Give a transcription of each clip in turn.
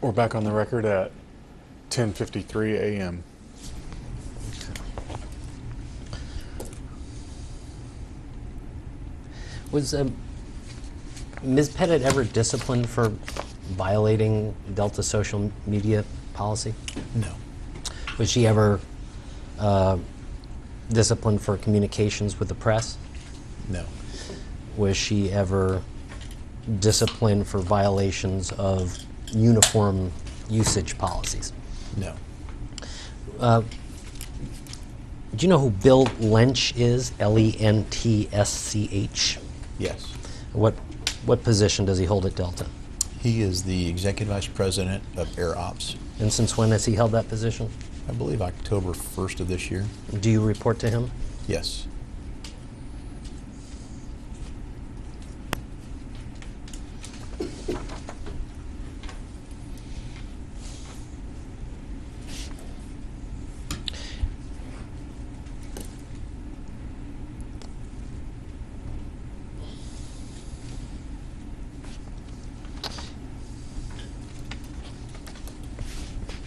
We're back on the record at 10:53 a.m. Was Ms. Pettit ever disciplined for violating Delta social media policy? No. Was she ever disciplined for communications with the press? No. Was she ever disciplined for violations of uniform usage policies? No. Do you know who Bill Lench is? Lenthsch? Yes. What position does he hold at Delta? He is the Executive Vice President of Air Ops. And since when has he held that position? I believe October 1st of this year. Do you report to him? Yes.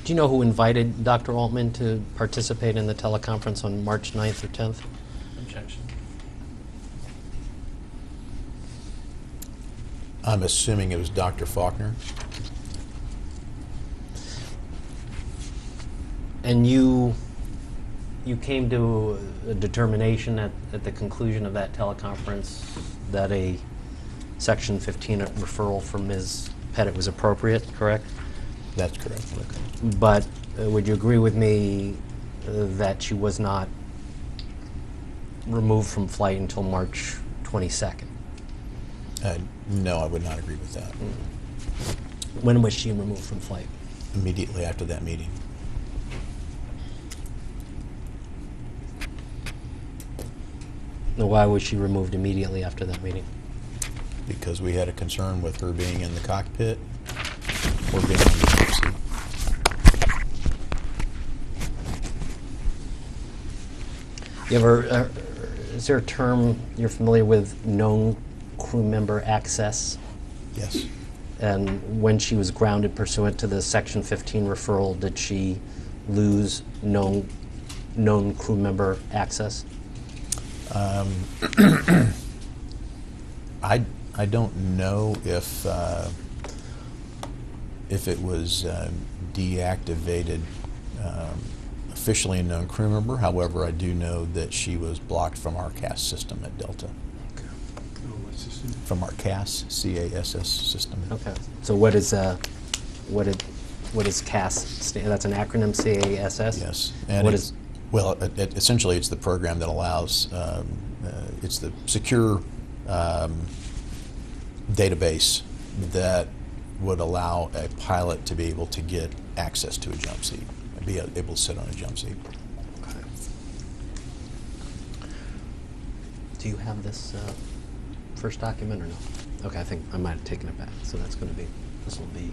Do you know who invited Dr. Altman to participate in the teleconference on March 9th or 10th? Objection. I'm assuming it was Dr. Faulkner. And you came to a determination at the conclusion of that teleconference that a Section 15 referral for Ms. Pettit was appropriate, correct? That's correct. But would you agree with me that she was not removed from flight until March 22nd? No, I would not agree with that. When was she removed from flight? Immediately after that meeting. Now, why was she removed immediately after that meeting? Because we had a concern with her being in the cockpit or being in the jump seat. You ever, is there a term you're familiar with, known crew member access? Yes. And when she was grounded pursuant to the Section 15 referral, did she lose known crew member access? I don't know if it was deactivated officially a known crew member. However, I do know that she was blocked from our CAS system at Delta. From our CAS, C-A-S-S system. Okay. So what is CAS stand? That's an acronym, C-A-S-S? Yes. And What is? Well, essentially, it's the program that allows. It's the secure database that would allow a pilot to be able to get access to a jump seat, and be able to sit on a jump seat. Okay. Do you have this first document or no? Okay, I think I might have taken it back. So that's going to be, this will be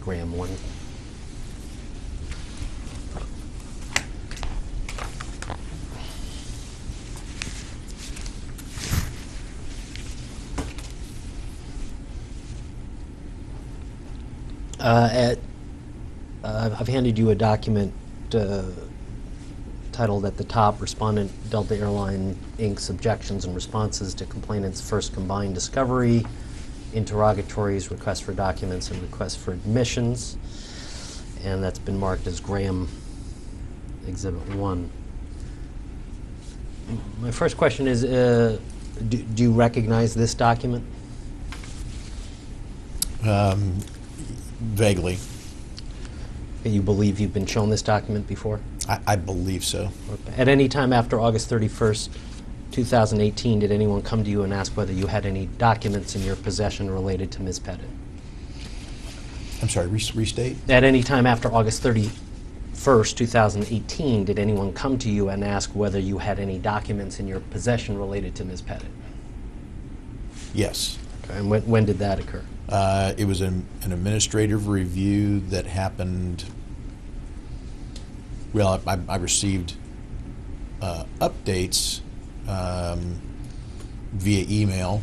Graham 1. I've handed you a document titled at the top, Respondent Delta Airline Inc.'s Objections and Responses to Complainant's First Combined Discovery, Interrogatories, Requests for Documents, and Requests for Admissions. And that's been marked as Graham Exhibit 1. My first question is, do you recognize this document? Vaguely. You believe you've been shown this document before? I believe so. Okay. At any time after August 31st, 2018, did anyone come to you and ask whether you had any documents in your possession related to Ms. Pettit? I'm sorry, restate? At any time after August 31st, 2018, did anyone come to you and ask whether you had any documents in your possession related to Ms. Pettit? Yes. Okay. And when did that occur? It was an administrative review that happened. Well, I received updates via email,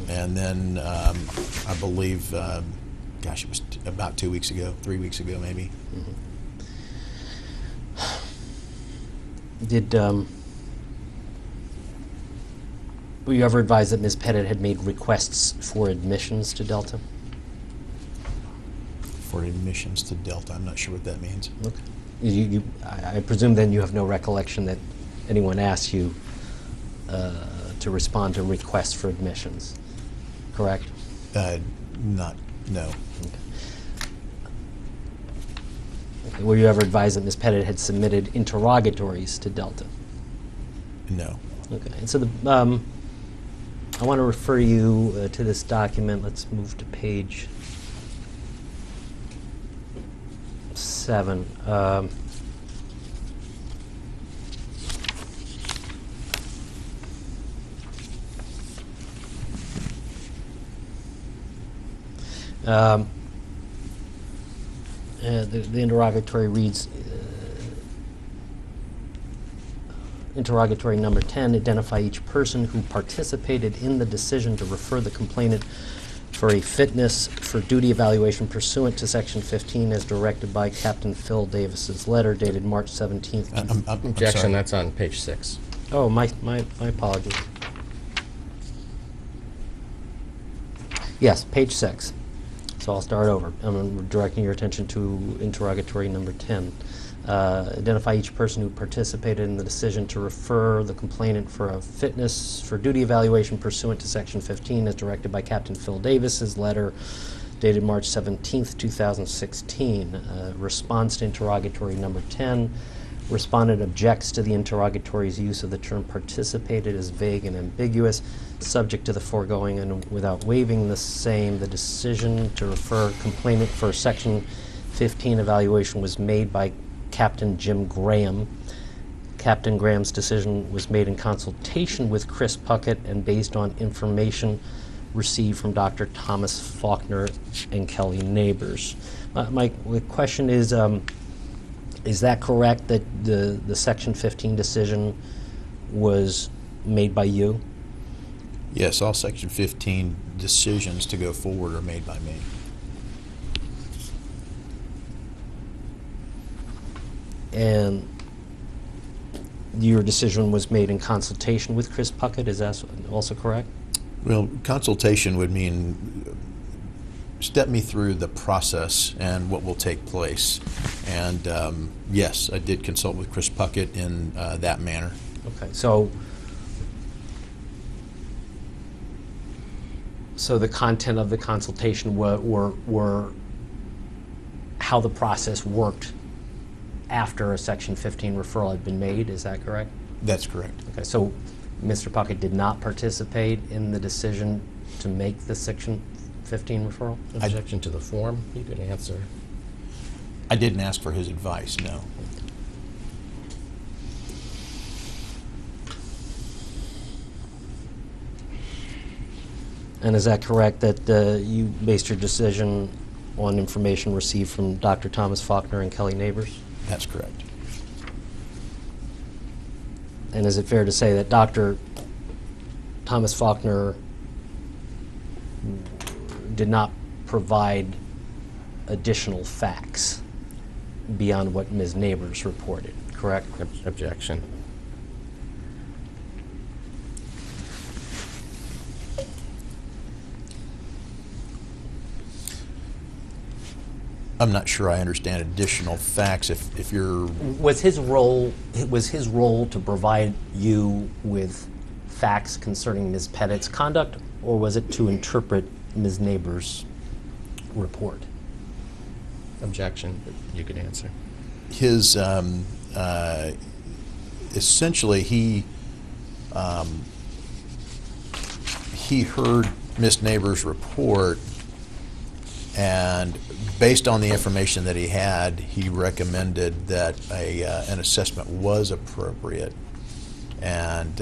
and then I believe gosh, it was about 2 weeks ago, 3 weeks ago maybe. Did were you ever advised that Ms. Pettit had made requests for admissions to Delta? For admissions to Delta, I'm not sure what that means. Okay. I presume then you have no recollection that anyone asked you to respond to requests for admissions, correct? No. Okay. Were you ever advised that Ms. Pettit had submitted interrogatories to Delta? No. Okay. And so I want to refer you to this document. Let's move to page 7. The interrogatory reads, interrogatory number 10, identify each person who participated in the decision to refer the complainant for a fitness for duty evaluation pursuant to Section 15 as directed by Captain Phil Davis's letter dated March 17th. I'm Objection, sorry. that's on page 6. Oh, my apologies. Yes, page 6. So I'll start over. I'm directing your attention to interrogatory number 10. Identify each person who participated in the decision to refer the complainant for a fitness for duty evaluation pursuant to Section 15 as directed by Captain Phil Davis's letter dated March 17th, 2016. Response to interrogatory number 10. Respondent objects to the interrogatory's use of the term participated as vague and ambiguous. Subject to the foregoing and without waiving the same, the decision to refer complainant for Section 15 evaluation was made by Captain Jim Graham. Captain Graham's decision was made in consultation with Chris Puckett and based on information received from Dr. Thomas Faulkner and Kelly Neighbors. My question is that correct that the Section 15 decision was made by you? Yes, all Section 15 decisions to go forward are made by me. And your decision was made in consultation with Chris Puckett, is that also correct? Well, consultation would mean step me through the process and what will take place. And yes, I did consult with Chris Puckett in that manner. Okay, so the content of the consultation were how the process worked after a Section 15 referral had been made, is that correct? That's correct. Okay, so Mr. Puckett did not participate in the decision to make the Section 15 referral? Objection to the form, you can answer. I didn't ask for his advice, no. And is that correct that you based your decision on information received from Dr. Thomas Faulkner and Kelly Neighbors? That's correct. And is it fair to say that Dr. Thomas Faulkner did not provide additional facts beyond what Ms. Neighbors reported, correct? Objection. I'm not sure I understand additional facts. If you're... Was his role to provide you with facts concerning Ms. Pettit's conduct, or was it to interpret Ms. Neighbors' report? Objection, you can answer. His, essentially, he heard Ms. Neighbors' report, and based on the information that he had, he recommended that an assessment was appropriate, and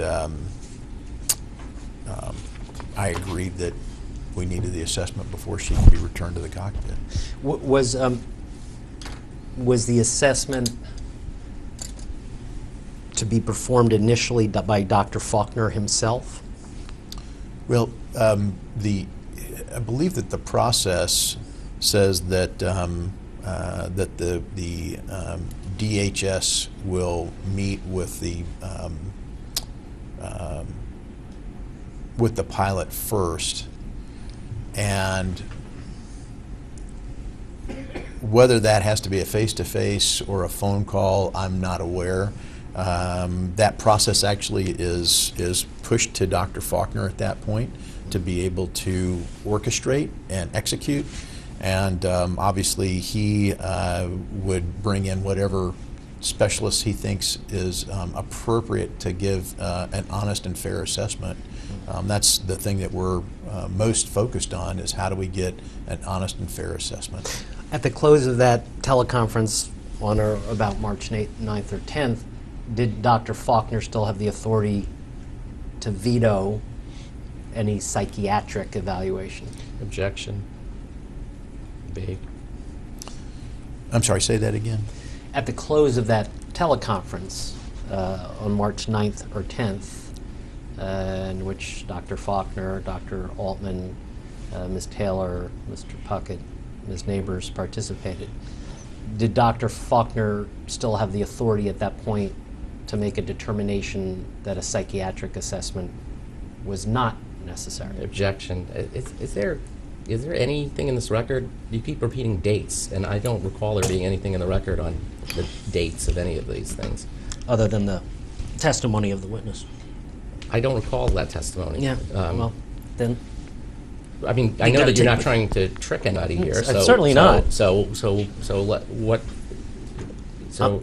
I agreed that we needed the assessment before she could be returned to the cockpit. Was the assessment to be performed initially by Dr. Faulkner himself? Well, I believe that the process says that that the DHS will meet with the pilot first, and whether that has to be a face-to-face or a phone call, I'm not aware. That process actually is pushed to Dr. Faulkner at that point to be able to orchestrate and execute. And obviously he would bring in whatever specialist he thinks is appropriate to give an honest and fair assessment. That's the thing that we're most focused on, is how do we get an honest and fair assessment. At the close of that teleconference on or about March 9th or 10th, did Dr. Faulkner still have the authority to veto any psychiatric evaluation? Objection. B. I'm sorry, say that again. At the close of that teleconference on March 9th or 10th, in which Dr. Faulkner, Dr. Altman, Ms. Taylor, Mr. Puckett, Ms. Neighbors participated, did Dr. Faulkner still have the authority at that point to make a determination that a psychiatric assessment was not necessary? Objection. Is there anything in this record? You keep repeating dates, and I don't recall there being anything in the record on the dates of any of these things. Other than the testimony of the witness? I don't recall that testimony. Yeah, well, then... I mean, I know that you're not trying to trick anybody here. I'm certainly not. So what? So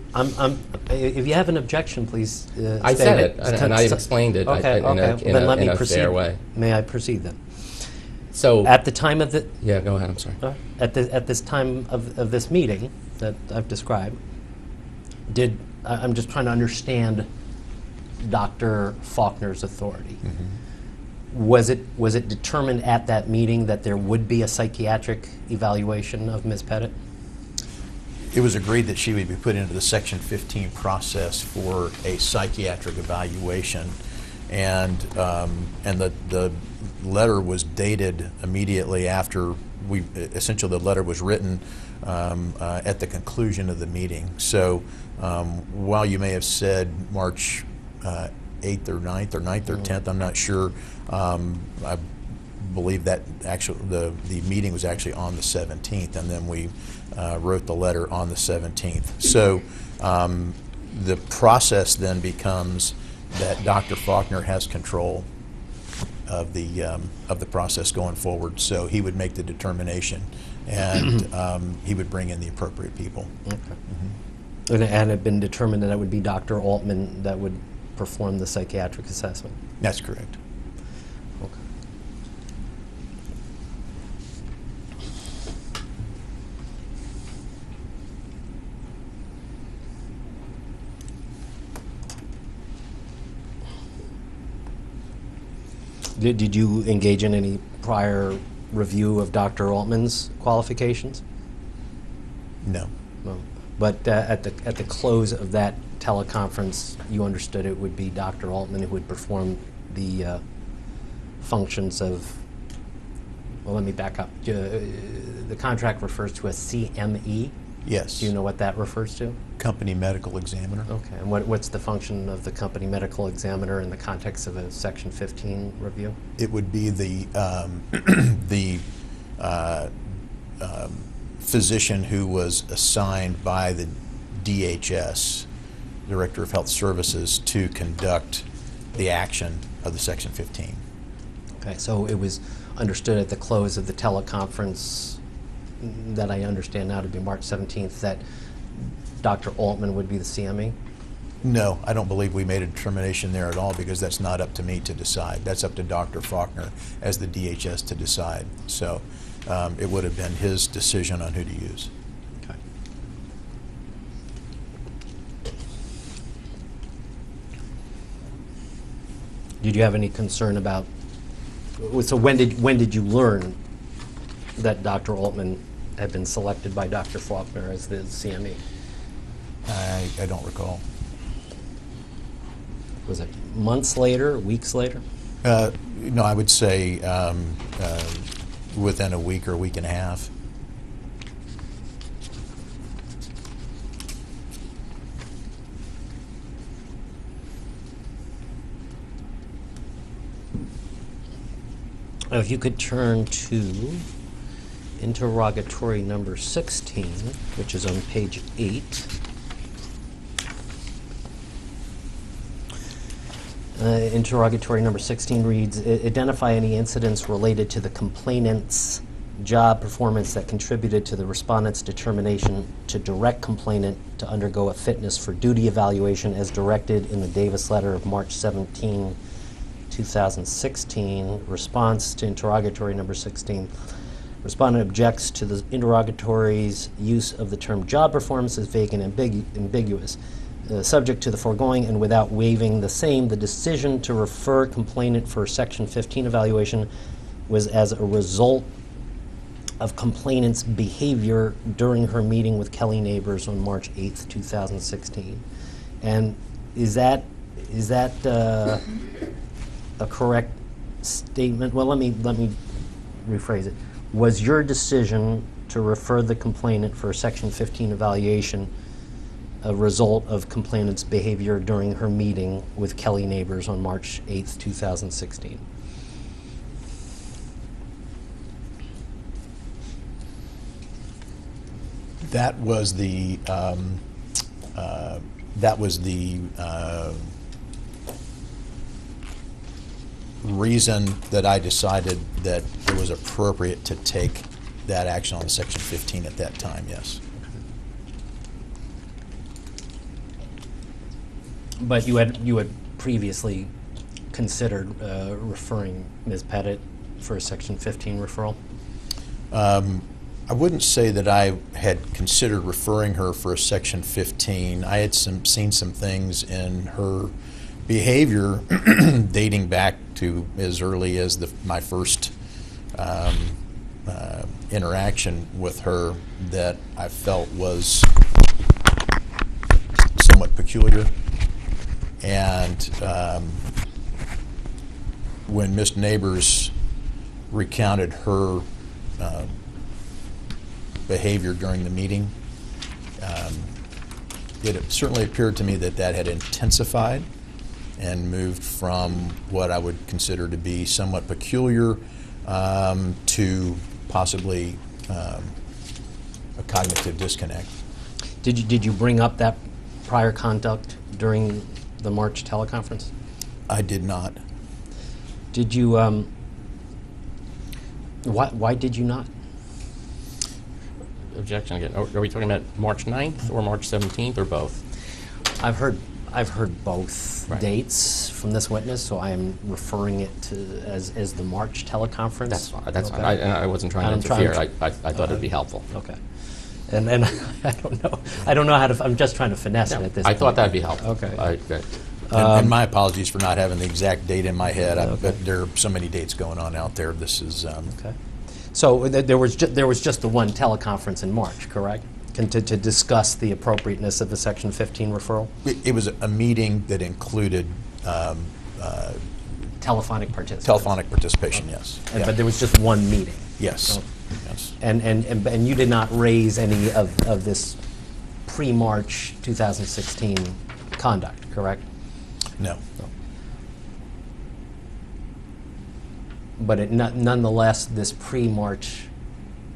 if you have an objection, please. I said it, and I've explained it in a fair way. May I proceed then? So at the time of the go ahead. I'm sorry. At this time of this meeting that I've described, I'm just trying to understand Dr. Faulkner's authority. Mm-hmm. Was it determined at that meeting that there would be a psychiatric evaluation of Ms. Pettit? It was agreed that she would be put into the Section 15 process for a psychiatric evaluation, and the letter was dated immediately after essentially the letter was written at the conclusion of the meeting. So while you may have said March 8th or 9th or 9th or 10th, I'm not sure. I believe that the meeting was actually on the 17th, and then we wrote the letter on the 17th. So the process then becomes that Dr. Faulkner has control of the process going forward. So he would make the determination, and he would bring in the appropriate people. Okay. Mm-hmm. And it had been determined that it would be Dr. Altman that would perform the psychiatric assessment? That's correct. Okay. Did you engage in any prior review of Dr. Altman's qualifications? No. No. But at the close of that teleconference, you understood it would be Dr. Altman who would perform the functions of, well, let me back up. The contract refers to a CME? Yes. Do you know what that refers to? Company medical examiner. Okay, and what's the function of the company medical examiner in the context of a Section 15 review? It would be the physician who was assigned by the DHS, Director of Health Services, to conduct the action of the Section 15. Okay, so it was understood at the close of the teleconference that I understand now to be March 17th that Dr. Altman would be the CME? No, I don't believe we made a determination there at all, because that's not up to me to decide. That's up to Dr. Faulkner as the DHS to decide. So it would have been his decision on who to use. Okay. Did you have any concern about, so when did you learn that Dr. Altman had been selected by Dr. Faulkner as the CME? I don't recall. Was it months later, weeks later? No, I would say within a week or a week and a half. Now, if you could turn to interrogatory number 16, which is on page 8. Interrogatory number 16 reads, identify any incidents related to the complainant's job performance that contributed to the respondent's determination to direct complainant to undergo a fitness for duty evaluation as directed in the Davis letter of March 17, 2016. Response to interrogatory number 16. Respondent objects to the interrogatory's use of the term job performance as vague and ambiguous. Subject to the foregoing and without waiving the same, the decision to refer complainant for Section 15 evaluation was as a result of complainant's behavior during her meeting with Kelly Neighbors on March 8th, 2016. And is that a correct statement? Well, let me rephrase it. Was your decision to refer the complainant for a Section 15 evaluation a result of complainant's behavior during her meeting with Kelly Neighbors on March 8th, 2016? That was the reason that I decided that it was appropriate to take that action on Section 15 at that time, yes. But you had previously considered referring Ms. Pettit for a Section 15 referral? I wouldn't say that I had considered referring her for a Section 15. I had seen some things in her behavior dating back to as early as my first interaction with her that I felt was somewhat peculiar. And when Ms. Neighbors recounted her behavior during the meeting, it certainly appeared to me that that had intensified and moved from what I would consider to be somewhat peculiar to possibly a cognitive disconnect. Did you bring up that prior conduct during the March teleconference? I did not. Did you, why did you not? Objection again. Are we talking about March 9th or March 17th or both? I've heard both Right. dates from this witness, so I am referring it to as the March teleconference. That's fine. That's Okay. fine. I wasn't trying to I'm trying interfere. to- I thought it'd be helpful. Okay. And I don't know how to, I'm just trying to finesse it at this I point. thought that'd be helpful. Okay. And my apologies for not having the exact date in my head, Okay. but there are so many dates going on out there. This is Okay. So there was just the one teleconference in March, correct? To discuss the appropriateness of the Section 15 referral? it was a meeting that included Telephonic participation. telephonic participation, yes. Yeah. But there was just one meeting? Yes. Oh. Yes. And you did not raise any of this pre-March 2016 conduct, correct? No. But nonetheless, this pre-March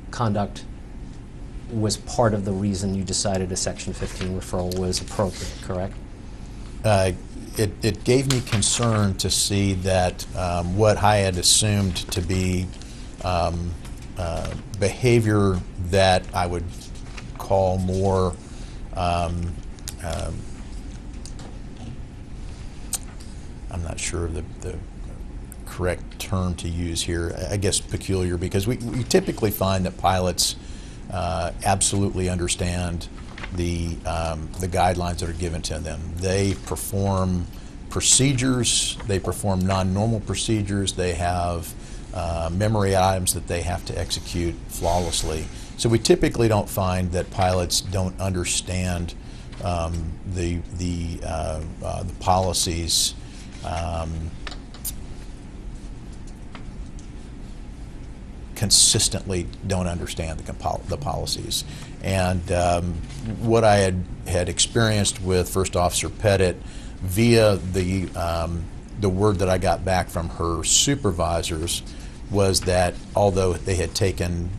conduct was part of the reason you decided a Section 15 referral was appropriate, correct? It gave me concern to see that what I had assumed to be behavior that I would call more I'm not sure the correct term to use here. I guess peculiar, because we typically find that pilots absolutely understand the guidelines that are given to them. They perform procedures, they perform non-normal procedures, they have memory items that they have to execute flawlessly. So we typically don't find that pilots don't understand the policies. Consistently don't understand the policies. And what I had experienced with First Officer Pettit via the word that I got back from her supervisors was that although they had taken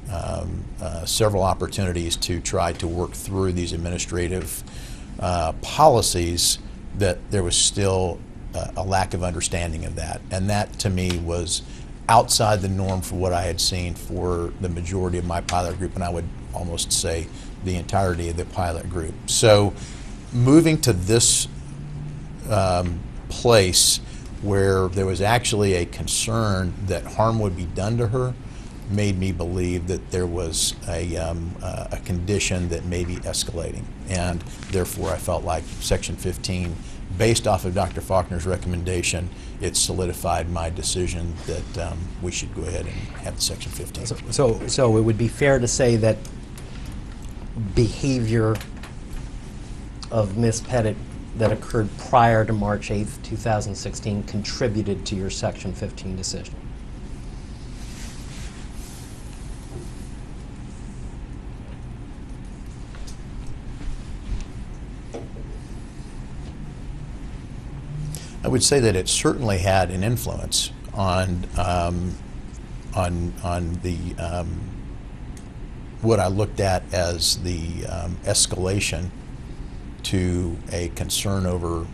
several opportunities to try to work through these administrative policies, that there was still a lack of understanding of that. And that, to me, was outside the norm for what I had seen for the majority of my pilot group, and I would almost say the entirety of the pilot group. So moving to this place where there was actually a concern that harm would be done to her made me believe that there was a condition that may be escalating. And therefore, I felt like Section 15, based off of Dr. Faulkner's recommendation, it solidified my decision that we should go ahead and have the Section 15. So it would be fair to say that behavior of Ms. Pettit that occurred prior to March 8th, 2016 contributed to your Section 15 decision. I would say that it certainly had an influence on the what I looked at as the escalation to a concern over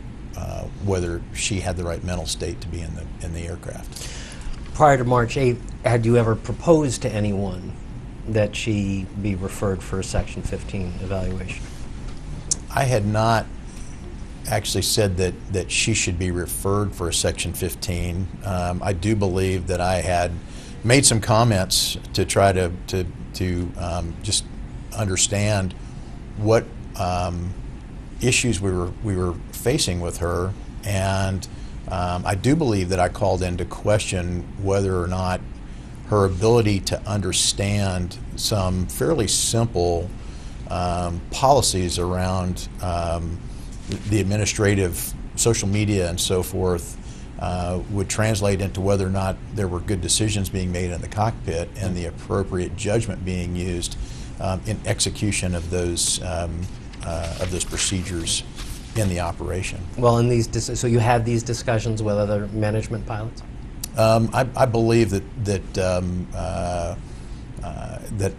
whether she had the right mental state to be in the aircraft. Prior to March 8th, had you ever proposed to anyone that she be referred for a Section 15 evaluation? I had not actually said that she should be referred for a Section 15. I do believe that I had made some comments to try to just understand what issues we were facing with her, and I do believe that I called into question whether or not her ability to understand some fairly simple policies around the administrative, social media, and so forth would translate into whether or not there were good decisions being made in the cockpit and the appropriate judgment being used in execution of those procedures in the operation. Well, in these so you had these discussions with other management pilots? I believe that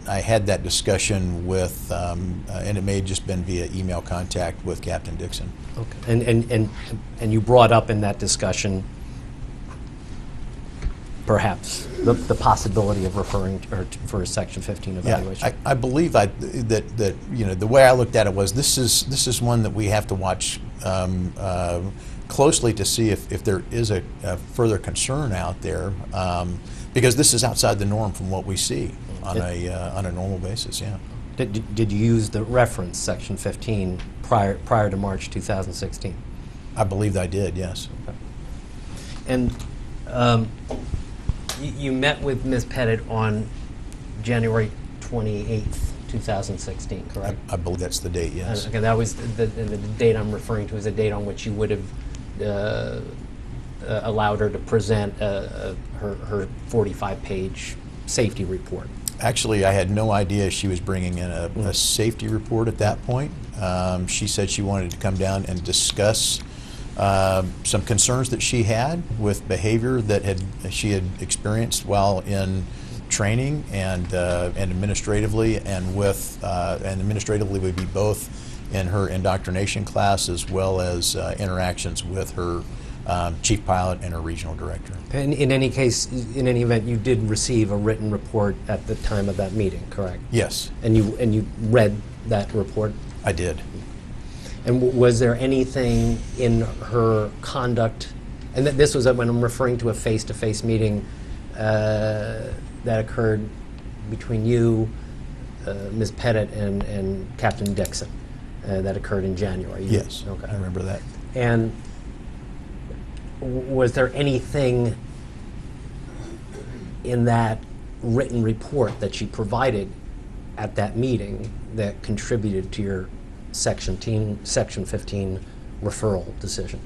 I had that discussion with, and it may have just been via email contact with Captain Dixon. Okay. And you brought up in that discussion perhaps the possibility of referring for a Section 15 evaluation. Yeah, I believe that the way I looked at it was this is one that we have to watch closely to see if there is a further concern out there, because this is outside the norm from what we see on a normal basis. Yeah. Did you use the reference Section 15 prior to March 2016? I believe I did. Yes. Okay. And you met with Ms. Pettit on January 28th, 2016, correct? I believe that's the date. Yes. Okay, that was the date I'm referring to is a date on which you would have allowed her to present her 45-page safety report. Actually, I had no idea she was bringing in a safety report at that point. She said she wanted to come down and discuss some concerns that she had with behavior that she had experienced while in training, and administratively, and administratively would be both in her indoctrination class as well as interactions with her chief pilot and her regional director. And in any case, in any event, you did receive a written report at the time of that meeting, correct? Yes. And you read that report? I did. And was there anything in her conduct, and this was when I'm referring to a face-to-face meeting that occurred between you, Ms. Pettit, and Captain Dixon, that occurred in January? Yes, okay. I remember that. And was there anything in that written report that she provided at that meeting that contributed to your Section 15 referral decision?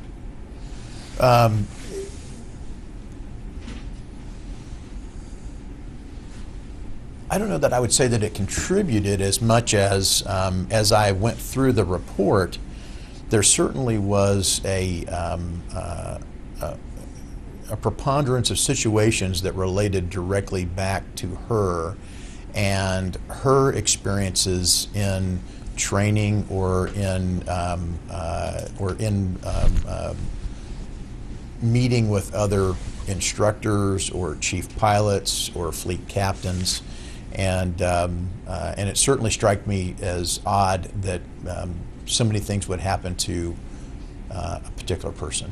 I don't know that I would say that it contributed as much as I went through the report, there certainly was a a preponderance of situations that related directly back to her and her experiences in training or in meeting with other instructors or chief pilots or fleet captains, and it certainly struck me as odd that so many things would happen to a particular person.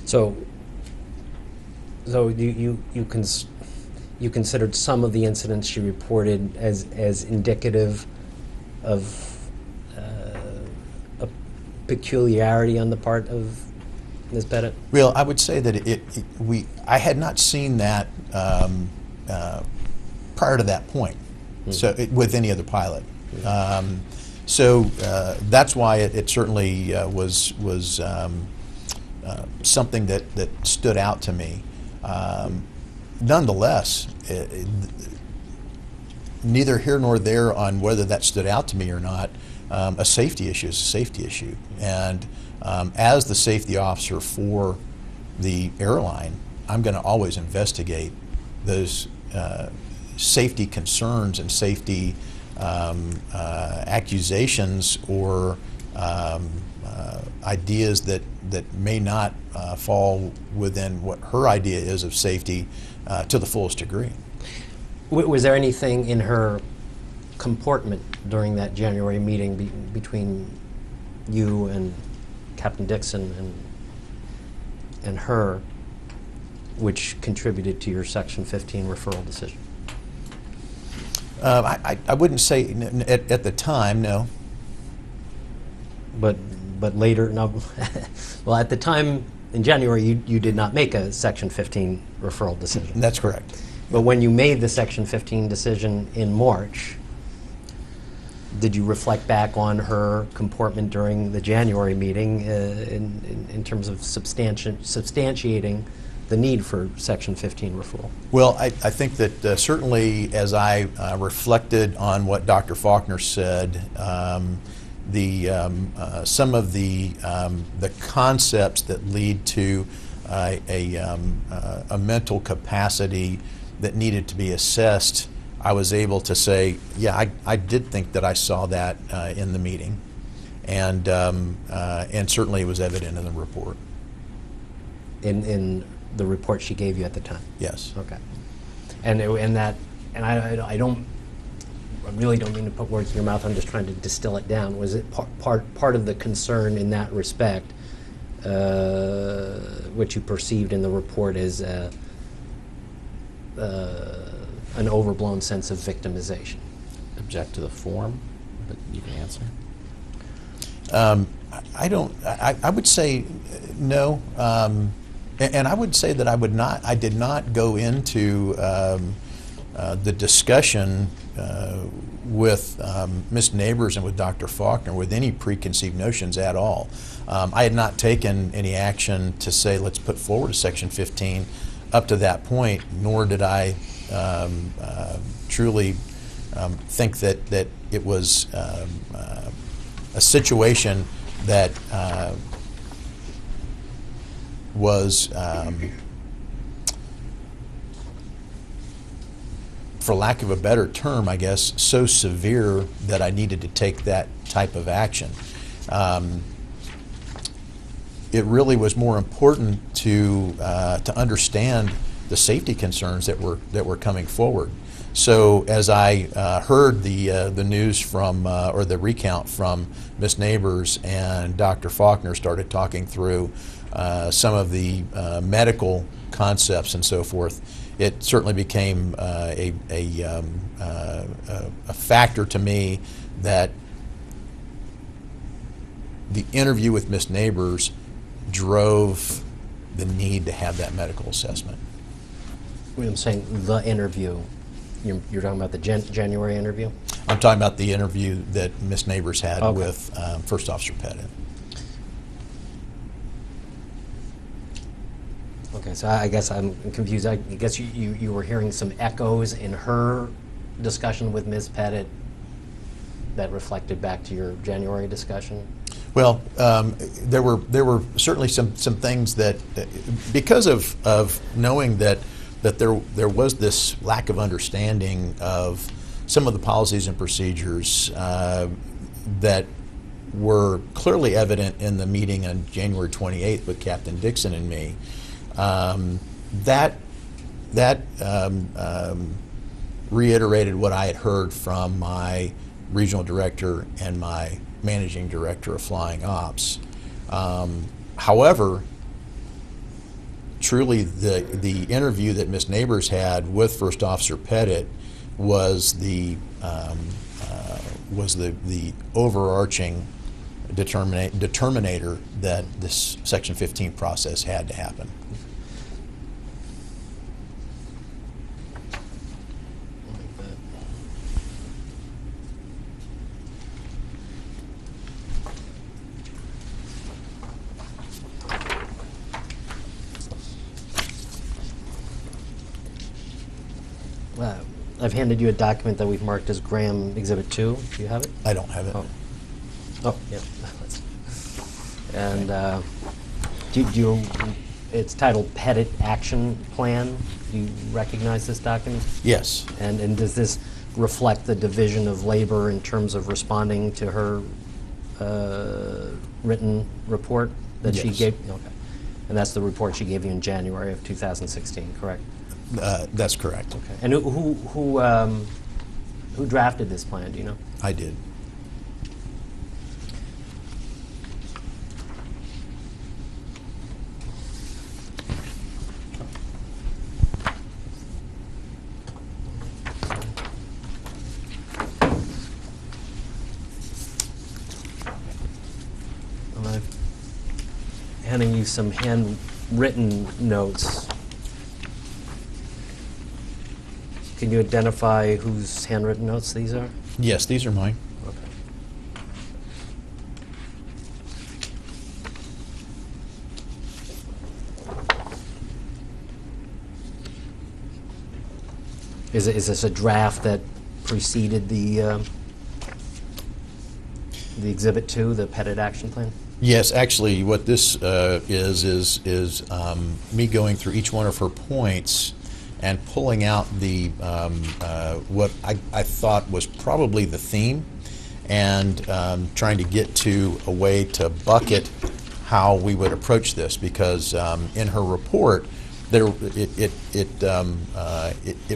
So you considered some of the incidents she reported as indicative of a peculiarity on the part of Ms. Pettit? Well, I would say that I had not seen that prior to that point, with any other pilot. So that's why it certainly was something that stood out to me. Nonetheless, neither here nor there on whether that stood out to me or not. A safety issue is a safety issue, and as the safety officer for the airline, I'm going to always investigate those safety concerns and safety accusations or ideas that may not fall within what her idea is of safety to the fullest degree. Was there anything in her comportment during that January meeting between you and Captain Dixon and her which contributed to your Section 15 referral decision? I wouldn't say at the time, no. But later, no. Well, at the time in January, you did not make a Section 15 referral decision. That's correct. But when you made the Section 15 decision in March, did you reflect back on her comportment during the January meeting in terms of substantiating the need for Section 15 referral? Well, I think that certainly as I reflected on what Dr. Faulkner said, some of the concepts that lead to a mental capacity that needed to be assessed, I was able to say, yeah, I did think that I saw that in the meeting, and certainly it was evident in the report. In the report she gave you at the time? Yes. Okay. I really don't mean to put words in your mouth. I'm just trying to distill it down. Was it part of the concern in that respect, what you perceived in the report as an overblown sense of victimization? Object to the form, but you can answer. I would say no, and I would say that I did not go into the discussion with Ms. Neighbors and with Dr. Faulkner with any preconceived notions at all. I had not taken any action to say let's put forward a Section 15 up to that point, nor did I truly think that it was a situation that was, for lack of a better term, I guess, so severe that I needed to take that type of action. It really was more important to understand the safety concerns that were coming forward. So as I heard the news from or the recount from Ms. Neighbors and Dr. Faulkner started talking through some of the medical concepts and so forth, it certainly became a factor to me that the interview with Ms. Neighbors drove the need to have that medical assessment. When I'm saying the interview, you're talking about the January interview? I'm talking about the interview that Ms. Neighbors had Okay. with First Officer Pettit. Okay, so I guess I'm confused. I guess you were hearing some echoes in her discussion with Ms. Pettit that reflected back to your January discussion? Well, there were certainly some things that, because of knowing that there was this lack of understanding of some of the policies and procedures that were clearly evident in the meeting on January 28th with Captain Dixon and me. That reiterated what I had heard from my regional director and my managing director of flying ops. However, truly the interview that Ms. Neighbors had with First Officer Pettit was the overarching determinator that this Section 15 process had to happen. I've handed you a document that we've marked as Graham Exhibit 2. Do you have it? I don't have it. Oh, yeah. And it's titled Pettit Action Plan. Do you recognize this document? Yes. And does this reflect the division of labor in terms of responding to her written report that she Yes. gave? Okay. And that's the report she gave you in January of 2016, correct? That's correct. Okay. And who drafted this plan? Do you know? I did. I'm handing you some handwritten notes. Can you identify whose handwritten notes these are? Yes, these are mine. Okay. Is this a draft that preceded the Exhibit 2, the Pettit Action Plan? Yes, actually, what this is me going through each one of her points and pulling out the what I thought was probably the theme, and trying to get to a way to bucket how we would approach this, because in her report it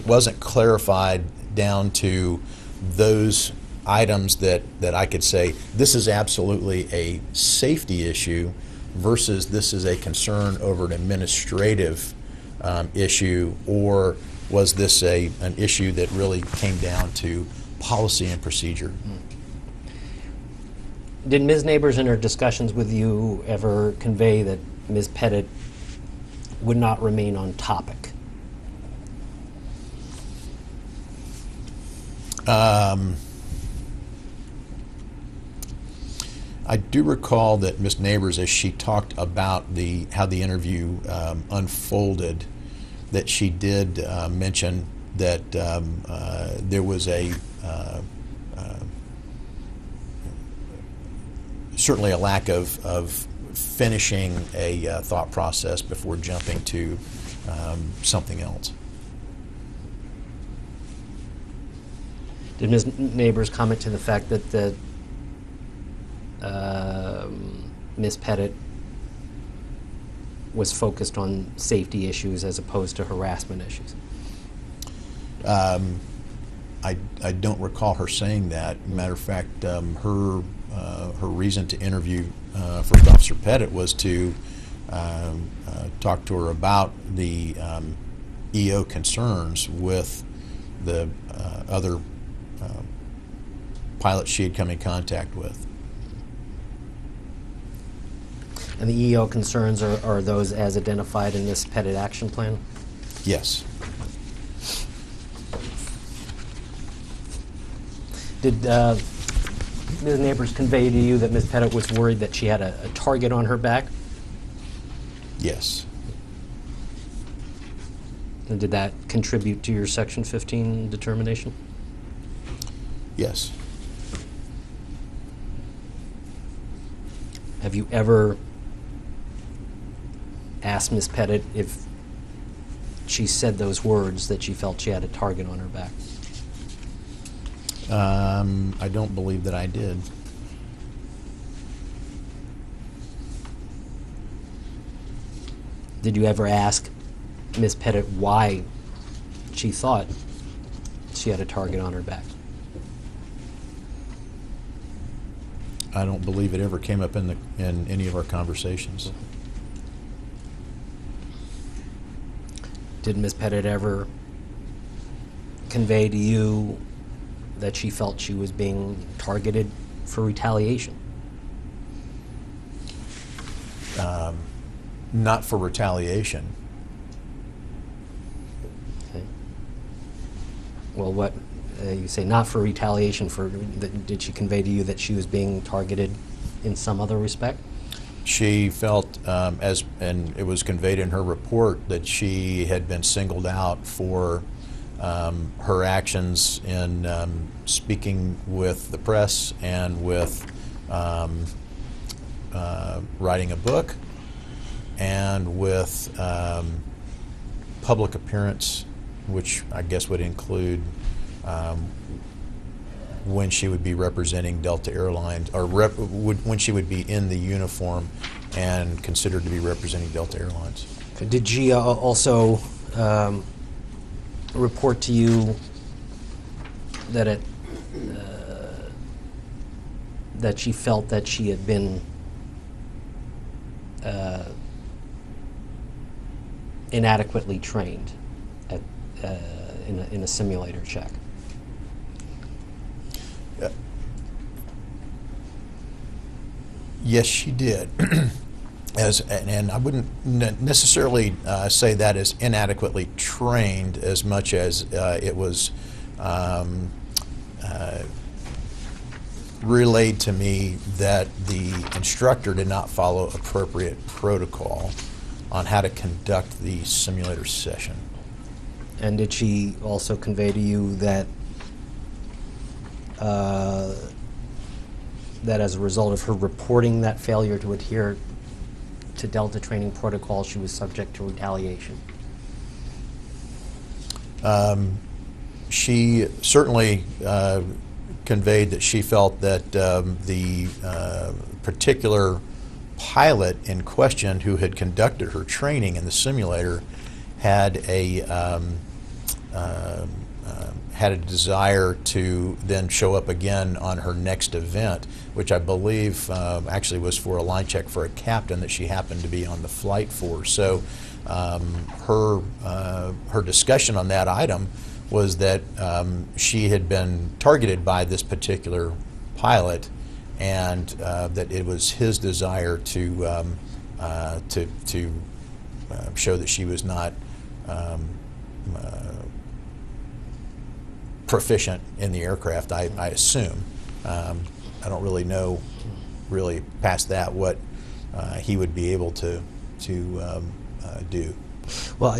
wasn't clarified down to those items that I could say this is absolutely a safety issue versus this is a concern over an administrative issue, or was this an issue that really came down to policy and procedure? Did Ms. Neighbors in her discussions with you ever convey that Ms. Pettit would not remain on topic? I do recall that Ms. Neighbors, as she talked about how the interview unfolded, that she did mention that there was certainly a lack of finishing a thought process before jumping to something else. Did Ms. Neighbors comment to the fact that Ms. Pettit was focused on safety issues as opposed to harassment issues? I don't recall her saying that. Matter of fact, her reason to interview First Officer Pettit was to talk to her about the EO concerns with the other pilots she had come in contact with. And the EO concerns are those as identified in this Pettit Action Plan? Yes. Did Ms. Neighbors convey to you that Ms. Pettit was worried that she had a target on her back? Yes. And did that contribute to your Section 15 determination? Yes. Have you ever asked Ms. Pettit if she said those words that she felt she had a target on her back? I don't believe that I did. Did you ever ask Ms. Pettit why she thought she had a target on her back? I don't believe it ever came up in any of our conversations. Did Ms. Pettit ever convey to you that she felt she was being targeted for retaliation? Not for retaliation. Okay. Well, what you say not for retaliation, for did she convey to you that she was being targeted in some other respect? She felt, and it was conveyed in her report, that she had been singled out for her actions in speaking with the press and with writing a book and with public appearance, which I guess would include when she would be representing Delta Airlines, or when she would be in the uniform and considered to be representing Delta Airlines. Did she also report to you that that she felt that she had been inadequately trained at, in a simulator check? Yes, she did. And I wouldn't necessarily say that as inadequately trained as much as it was relayed to me that the instructor did not follow appropriate protocol on how to conduct the simulator session. And did she also convey to you that that as a result of her reporting that failure to adhere to Delta training protocol, she was subject to retaliation? She certainly conveyed that she felt that the particular pilot in question who had conducted her training in the simulator had a desire to then show up again on her next event, which I believe actually was for a line check for a captain that she happened to be on the flight for. So her discussion on that item was that she had been targeted by this particular pilot, and that it was his desire to show that she was not proficient in the aircraft, I assume. I don't really know, really past that, what he would be able to do. Well,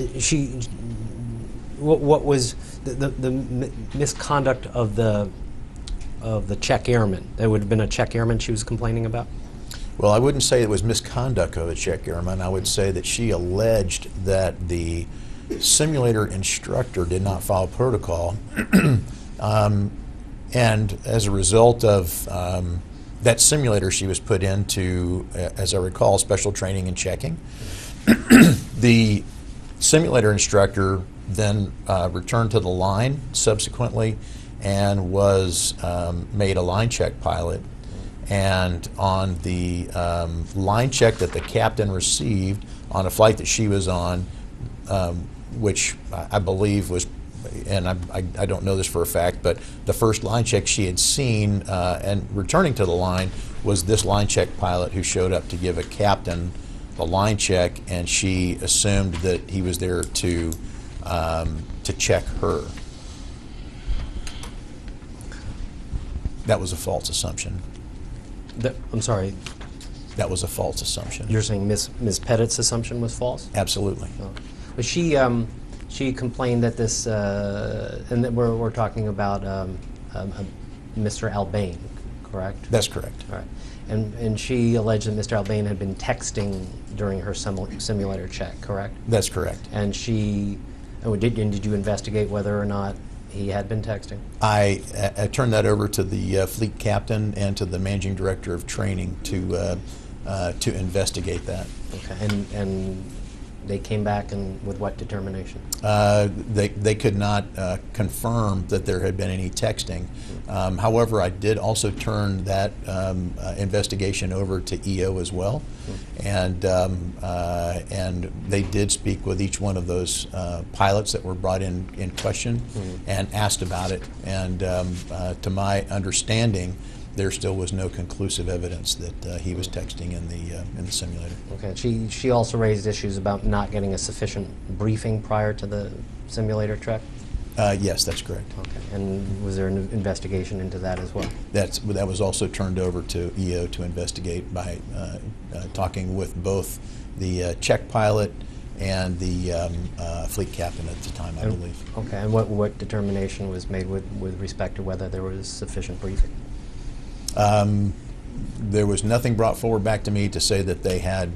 what was the misconduct of the check airman? There would have been a check airman she was complaining about? Well, I wouldn't say it was misconduct of a check airman. I would say that she alleged that the simulator instructor did not follow protocol, and as a result of that simulator, she was put into, as I recall, special training and checking. The simulator instructor then returned to the line subsequently and was made a line check pilot. And on the line check that the captain received on a flight that she was on, which I believe was, and I don't know this for a fact, but the first line check she had seen and returning to the line was this line check pilot who showed up to give a captain the line check, and she assumed that he was there to check her. That was a false assumption. I'm sorry. That was a false assumption. You're saying Ms. Pettit's assumption was false? Absolutely. Oh. But she complained that this, and that we're talking about Mr. Albane, correct? That's correct. All right. And she alleged that Mr. Albane had been texting during her simulator check, correct? That's correct. And did you investigate whether or not he had been texting? I turned that over to the fleet captain and to the managing director of training to investigate that. Okay. And they came back with what determination? They could not confirm that there had been any texting. However, I did also turn that investigation over to EO as well, and they did speak with each one of those pilots that were brought in question and asked about it. And to my understanding, there still was no conclusive evidence that he was texting in the simulator. Okay. She also raised issues about not getting a sufficient briefing prior to the simulator check? Yes, that's correct. Okay. And was there an investigation into that as well? That was also turned over to EO to investigate by talking with both the check pilot and the fleet captain at the time, I believe. Okay. And what determination was made with respect to whether there was sufficient briefing? There was nothing brought forward back to me to say that they had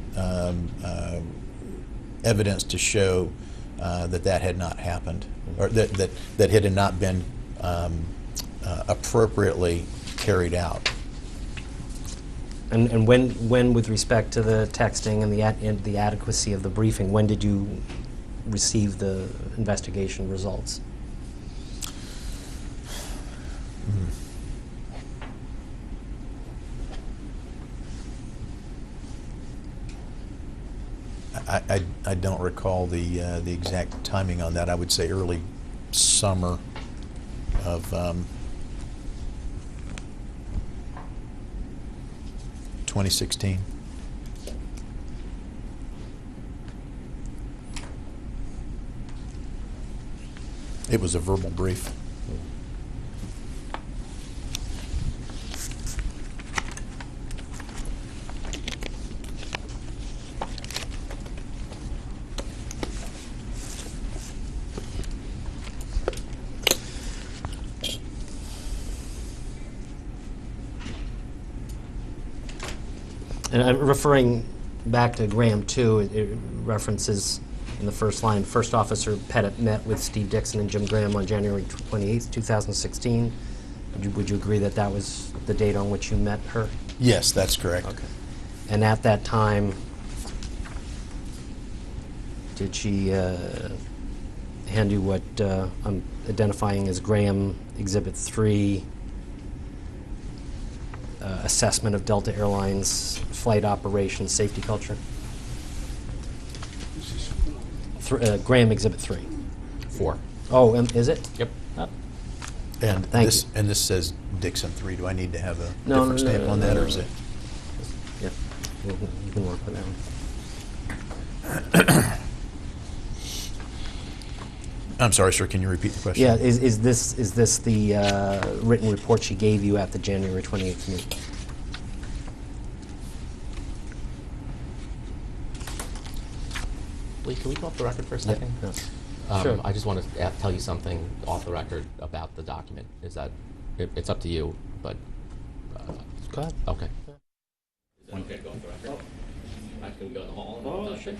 evidence to show that had not happened, or that it had not been appropriately carried out. And when, with respect to the texting and the adequacy of the briefing, when did you receive the investigation results? I don't recall the exact timing on that. I would say early summer of 2016. It was a verbal brief. And I'm referring back to Graham, too. It references in the first line, First Officer Pettit met with Steve Dixon and Jim Graham on January 28th, 2016. Would you agree that that was the date on which you met her? Yes, that's correct. Okay. And at that time, did she hand you what I'm identifying as Graham Exhibit 3, assessment of Delta Airlines flight operations safety culture? Graham Exhibit 3. 4. Oh, is it? Yep. Oh. And Thank this says Dixon 3. Do I need to have a No, different stamp on that, or is it? Yeah, you can work with that one. I'm sorry, sir. Can you repeat the question? Yeah, is this the written report she gave you at the January 28th meeting? Lee, can we go off the record for a second? Yeah. Sure. I just want to tell you something off the record about the document. Is that it's up to you, but Go ahead. okay. Okay, go off the record. Can we go in the hall? Oh, sure.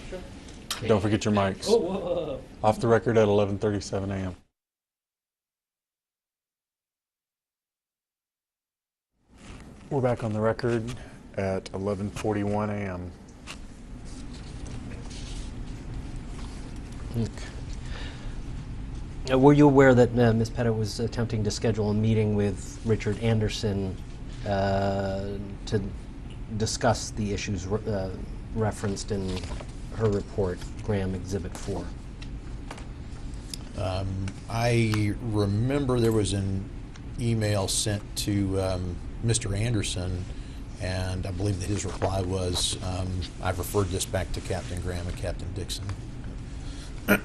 Don't forget your mics. Oh, whoa. Off the record at 11:37 a.m. We're back on the record at 11:41 a.m. Were you aware that Ms. Pettit was attempting to schedule a meeting with Richard Anderson to discuss the issues referenced in her report, Graham Exhibit 4? I remember there was an email sent to Mr. Anderson, and I believe that his reply was, I've referred this back to Captain Graham and Captain Dixon. You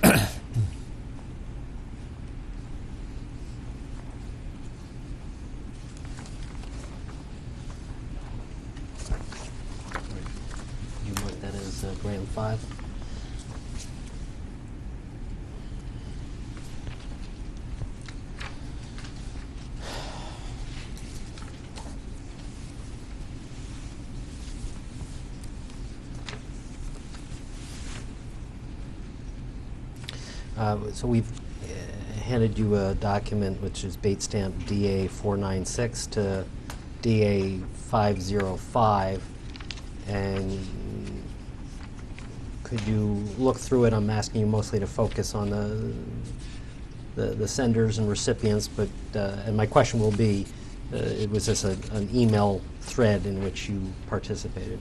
mark that as Graham 5? So we've handed you a document which is bait stamp DA 496 to DA 505, and could you look through it? I'm asking you mostly to focus on the senders and recipients, but and my question will be, was this an email thread in which you participated?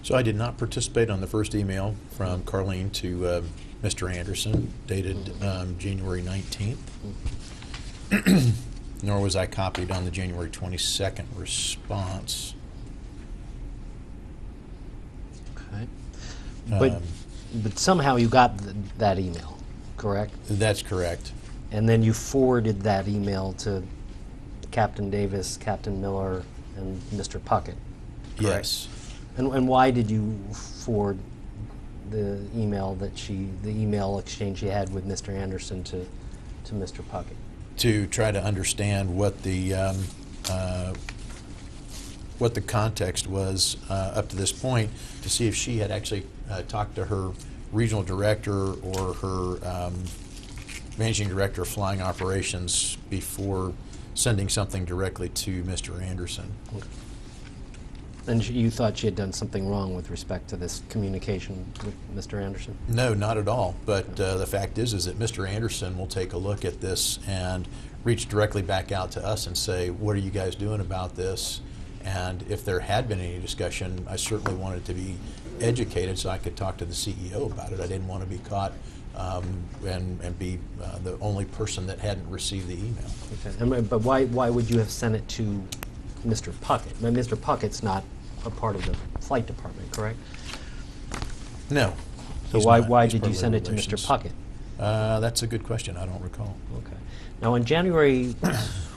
So I did not participate on the first email from Carlene to Mr. Anderson, dated January 19th. Nor was I copied on the January 22nd response. Okay. But somehow you got that email, correct? That's correct. And then you forwarded that email to Captain Davis, Captain Miller, and Mr. Puckett, correct? Yes. And why did you forward the email the email exchange you had with Mr. Anderson to Mr. Puckett? To try to understand what the context was up to this point, to see if she had actually talked to her regional director or her managing director of flying operations before sending something directly to Mr. Anderson. Okay. And you thought she had done something wrong with respect to this communication with Mr. Anderson? No, not at all. But the fact is that Mr. Anderson will take a look at this and reach directly back out to us and say, what are you guys doing about this? And if there had been any discussion, I certainly wanted to be educated so I could talk to the CEO about it. I didn't want to be caught and be the only person that hadn't received the email. Okay. But why would you have sent it to Mr. Puckett? I mean, Mr. Puckett's not a part of the flight department, correct? No. So he's why not. He's did you part of send it to Mr. relations. Puckett? That's a good question. I don't recall. Okay. Now, on January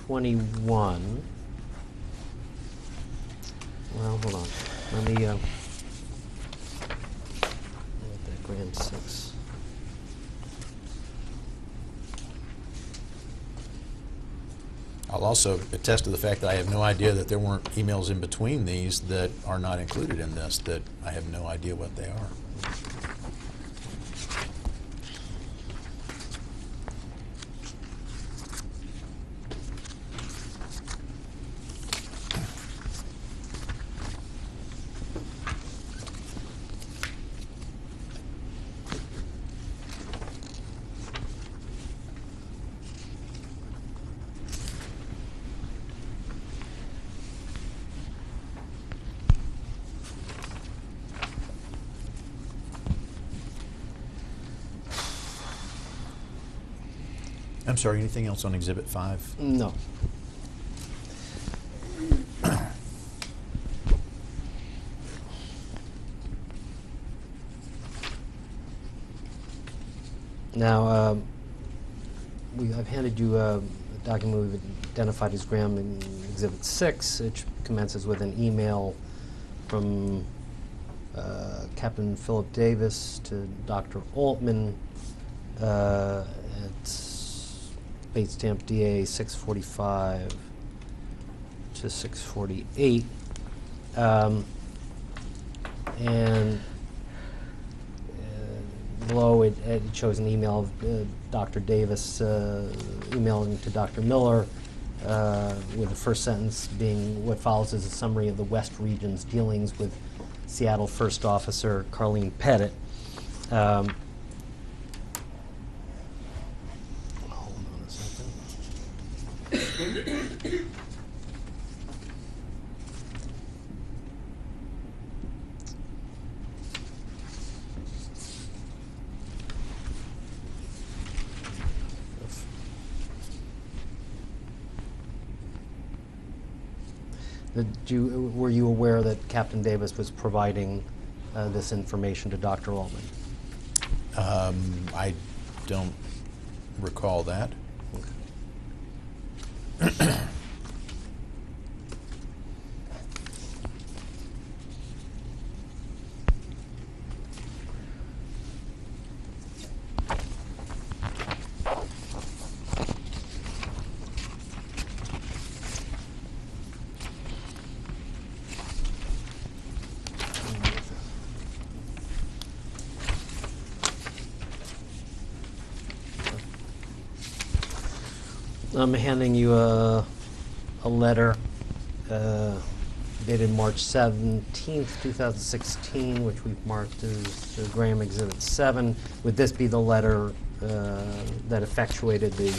21, well, hold on. Let me get that Graham 6. I'll also attest to the fact that I have no idea that there weren't emails in between these that are not included in this, that I have no idea what they are. I'm sorry, anything else on Exhibit 5? No. Now, I've handed you a document we've identified as Graham in Exhibit 6. It commences with an email from Captain Philip Davis to Dr. Altman at bait stamp DA 645 to 648. And below it shows an email of Dr. Davis emailing to Dr. Miller with the first sentence being, what follows is a summary of the West Region's dealings with Seattle First Officer Carlene Pettit. Were you aware that Captain Davis was providing this information to Dr. Altman? I don't recall that. I'm handing you a letter dated March 17th, 2016, which we've marked as Graham Exhibit 7. Would this be the letter that effectuated the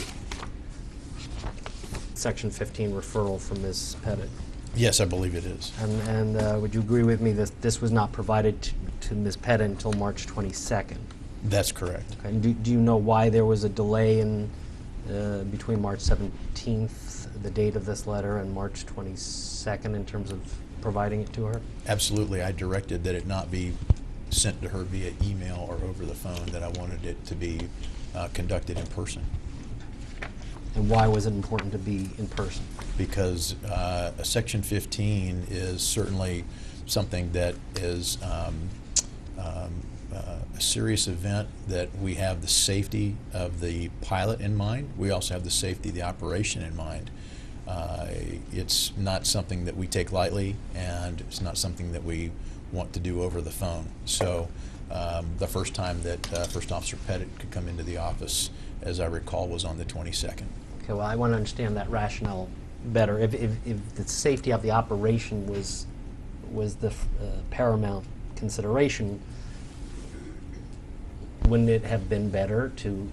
Section 15 referral from Ms. Pettit? Yes, I believe it is. And would you agree with me that this was not provided to Ms. Pettit until March 22nd? That's correct. Okay. And do you know why there was a delay in between March 17th, the date of this letter, and March 22nd in terms of providing it to her? Absolutely. I directed that it not be sent to her via email or over the phone, that I wanted it to be conducted in person. And why was it important to be in person? Because a Section 15 is certainly something that is a serious event, that we have the safety of the pilot in mind. We also have the safety of the operation in mind. It's not something that we take lightly, and it's not something that we want to do over the phone. So the first time that First Officer Pettit could come into the office, as I recall, was on the 22nd. Okay, well, I want to understand that rationale better. If the safety of the operation was the paramount consideration, wouldn't it have been better to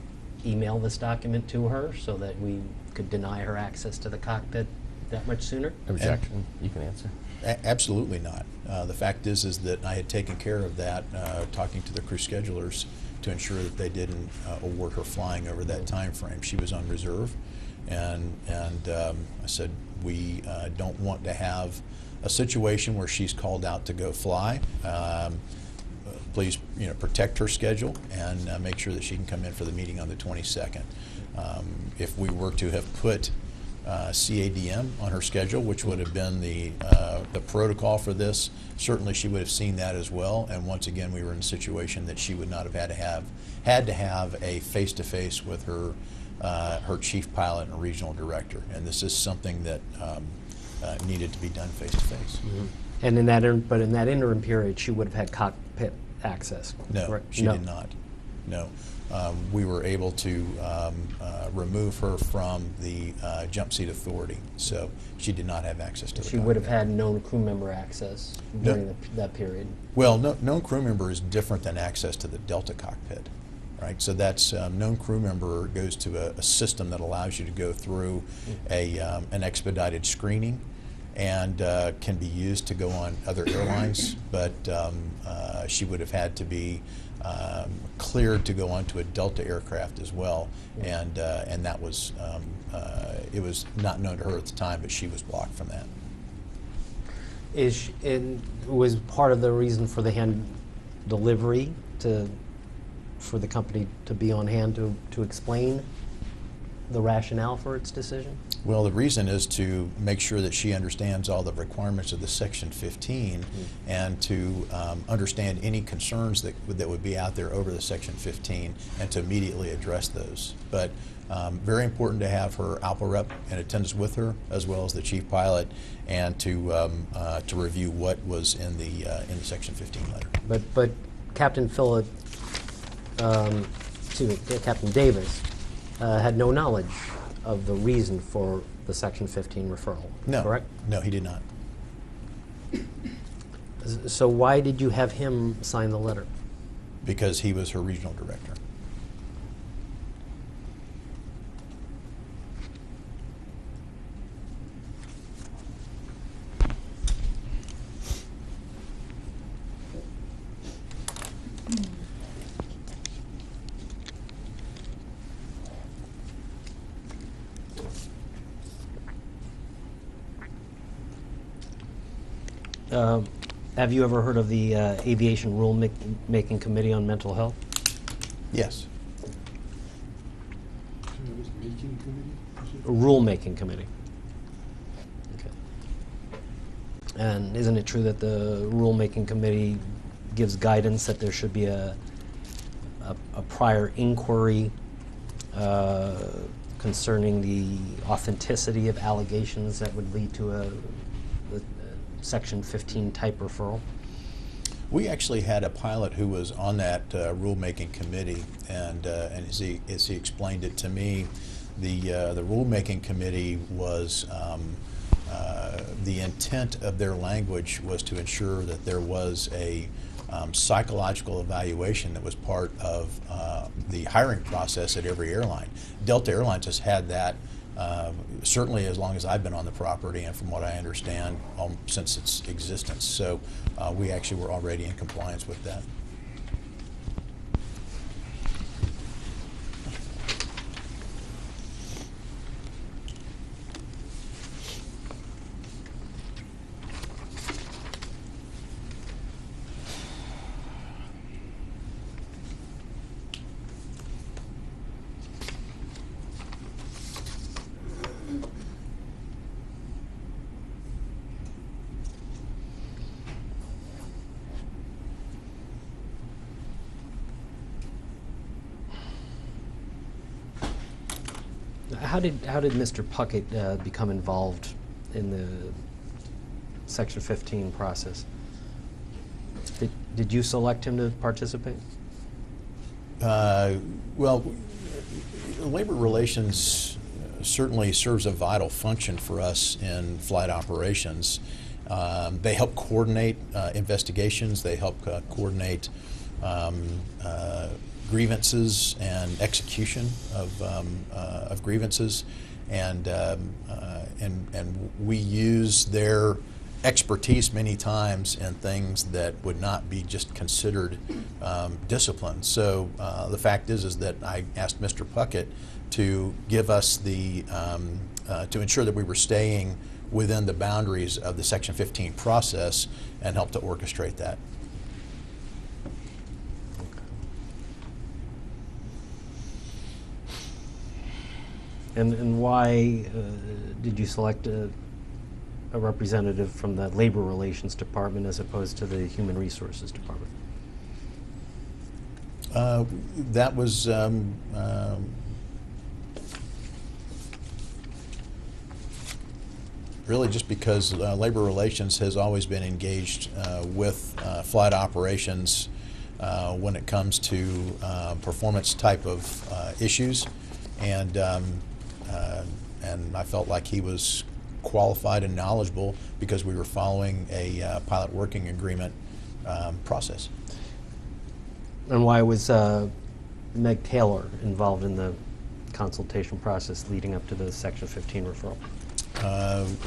email this document to her so that we could deny her access to the cockpit that much sooner? Objection. You can answer. Absolutely not. The fact is that I had taken care of that, talking to the crew schedulers to ensure that they didn't award her flying over that time frame. She was on reserve, and I said, we don't want to have a situation where she's called out to go fly. Please, protect her schedule and make sure that she can come in for the meeting on the 22nd. If we were to have put CADM on her schedule, which would have been the protocol for this, certainly she would have seen that as well. And once again, we were in a situation that she would not have had to have a face-to-face with her chief pilot and regional director. And this is something that needed to be done face-to-face. Mm-hmm. And in that interim period, she would have had cockpit access. No, correct? she did not. No. We were able to remove her from the jump seat authority, so she did not have access to the She would have had known crew member access during that period. Well, known crew member is different than access to the Delta cockpit, right? So that's known crew member goes to a system that allows you to go through an expedited screening, and can be used to go on other airlines, but she would have had to be cleared to go onto a Delta aircraft as well, and that was it was not known to her at the time, but she was blocked from that. Was part of the reason for the hand delivery for the company to be on hand to explain the rationale for its decision? Well, the reason is to make sure that she understands all the requirements of the Section 15, and to understand any concerns that would be out there over the Section 15, and to immediately address those. But very important to have her ALPA rep in attendance with her, as well as the chief pilot, and to review what was in the Section 15 letter. But Captain Captain Davis had no knowledge of the reason for the Section 15 referral, No, correct? No, he did not. So why did you have him sign the letter? Because he was her regional director. Have you ever heard of the Aviation Rule-Making Committee on Mental Health? Yes. A rule-making committee. Okay. And isn't it true that the rule-making committee gives guidance that there should be a prior inquiry concerning the authenticity of allegations that would lead to a Section 15 type referral? We actually had a pilot who was on that rulemaking committee, and as he explained it to me, the rulemaking committee was the intent of their language was to ensure that there was a psychological evaluation that was part of the hiring process at every airline. Delta Airlines has had that certainly as long as I've been on the property, and from what I understand, since its existence. So we actually were already in compliance with that. How did Mr. Puckett become involved in the Section 15 process? Did you select him to participate? Well, labor relations certainly serves a vital function for us in flight operations. They help coordinate investigations. They help coordinate grievances and execution of grievances, and we use their expertise many times in things that would not be just considered discipline. So the fact is that I asked Mr. Puckett to give us the to ensure that we were staying within the boundaries of the Section 15 process and help to orchestrate that. And why did you select a representative from the Labor Relations Department as opposed to the Human Resources Department? That was really just because Labor Relations has always been engaged with flight operations when it comes to performance type of issues, and I felt like he was qualified and knowledgeable because we were following a pilot working agreement process. And why was Meg Taylor involved in the consultation process leading up to the Section 15 referral?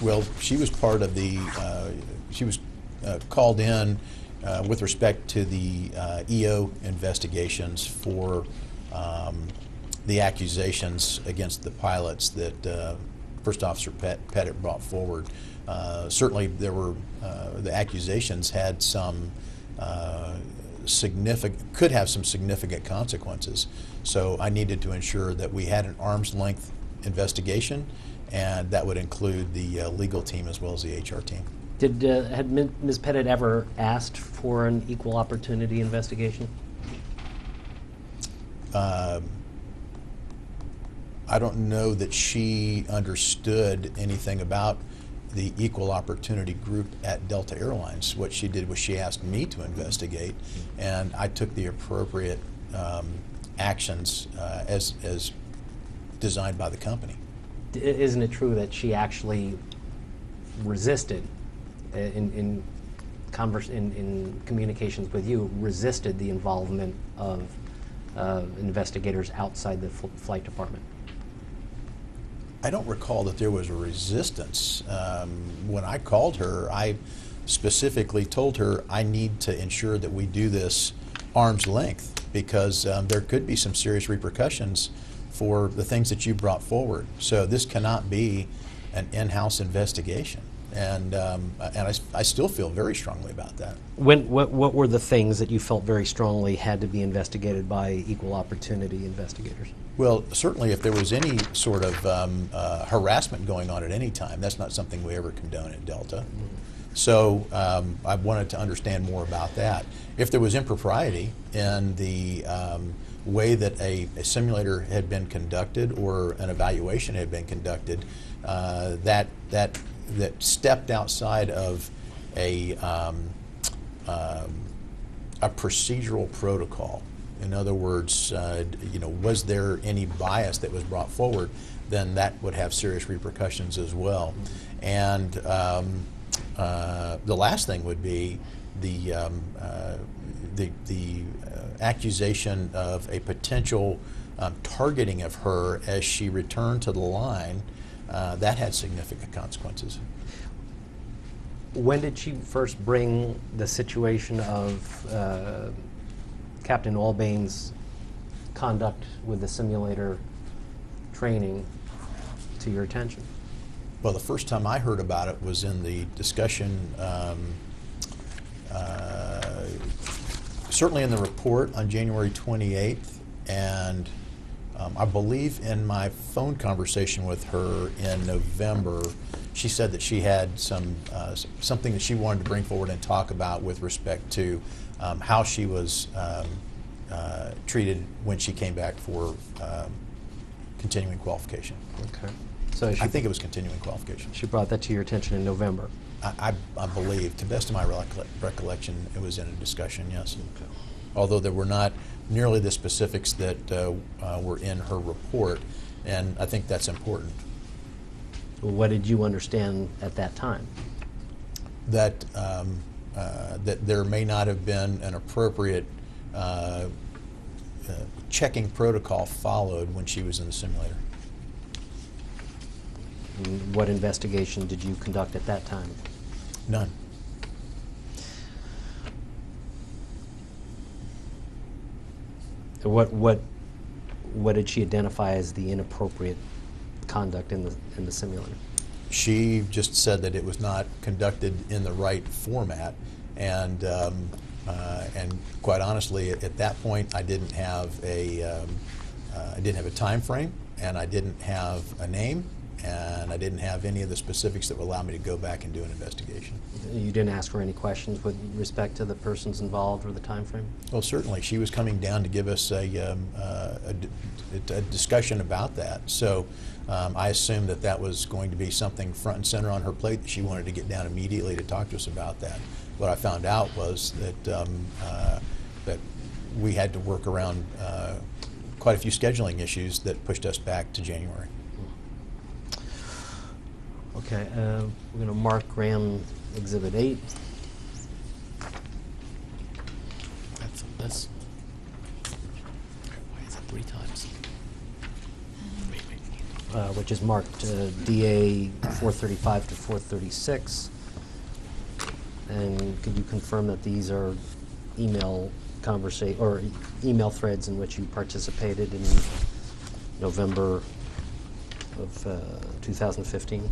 Well, she was part of the, she was called in with respect to the EO investigations for the accusations against the pilots that First Officer Pettit brought forward. Certainly there were, the accusations had some could have some significant consequences. So I needed to ensure that we had an arm's length investigation, and that would include the legal team as well as the HR team. Had Ms. Pettit ever asked for an equal opportunity investigation? I don't know that she understood anything about the equal opportunity group at Delta Airlines. What she did was she asked me to investigate, and I took the appropriate actions as designed by the company. Isn't it true that she actually resisted in communications with you, resisted the involvement of investigators outside the flight department? I don't recall that there was a resistance. When I called her, I specifically told her I need to ensure that we do this arm's length because there could be some serious repercussions for the things that you brought forward. So this cannot be an in-house investigation. And I still feel very strongly about that. What were the things that you felt very strongly had to be investigated by equal opportunity investigators? Well, certainly if there was any sort of harassment going on at any time, that's not something we ever condone at Delta. So I wanted to understand more about that. If there was impropriety in the way that a simulator had been conducted or an evaluation had been conducted, that stepped outside of a procedural protocol. In other words, was there any bias that was brought forward? Then that would have serious repercussions as well. And the last thing would be the accusation of a potential targeting of her as she returned to the line. That had significant consequences. When did she first bring the situation of Captain Albane's conduct with the simulator training to your attention? Well, the first time I heard about it was in the discussion, certainly in the report on January 28th, and I believe in my phone conversation with her in November, she said that she had something that she wanted to bring forward and talk about with respect to how she was treated when she came back for continuing qualification. Okay. So I think it was continuing qualification. she brought that to your attention in November. I believe, to the best of my recollection, it was in a discussion, yes. Okay. Although there were not nearly the specifics that were in her report, and I think that's important. What did you understand at that time? That that there may not have been an appropriate checking protocol followed when she was in the simulator. And what investigation did you conduct at that time? None. What did she identify as the inappropriate conduct in the simulator? She just said that it was not conducted in the right format, and quite honestly, at that point, I didn't have a time frame, and I didn't have a name, and I didn't have any of the specifics that would allow me to go back and do an investigation. You didn't ask her any questions with respect to the persons involved or the time frame? Well, certainly. She was coming down to give us a discussion about that. So I assumed that that was going to be something front and center on her plate, that she wanted to get down immediately to talk to us about that. What I found out was that, that we had to work around quite a few scheduling issues that pushed us back to January. Okay, we're going to mark Graham Exhibit 8. That's this. Why is it 3 times? Wait. Which is marked DA 435 to 436. And could you confirm that these are email threads in which you participated in November of 2015?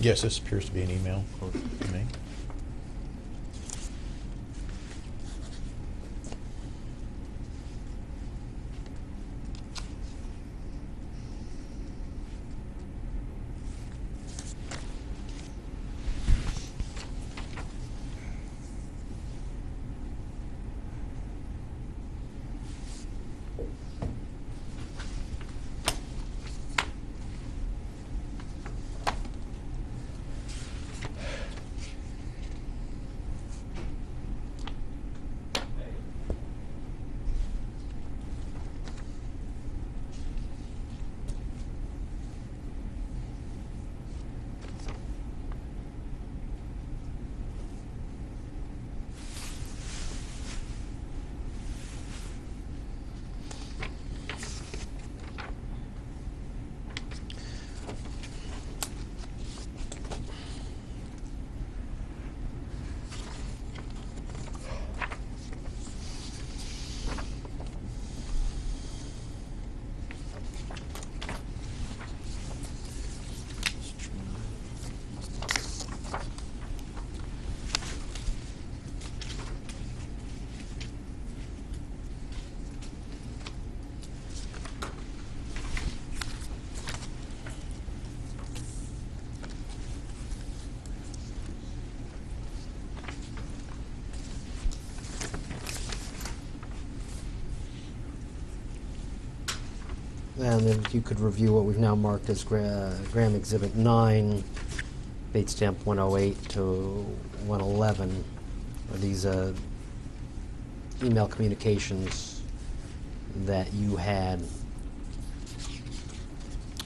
Yes, this appears to be an email to me. And if you could review what we've now marked as Graham Exhibit 9, date stamp 108 to 111, are these email communications that you had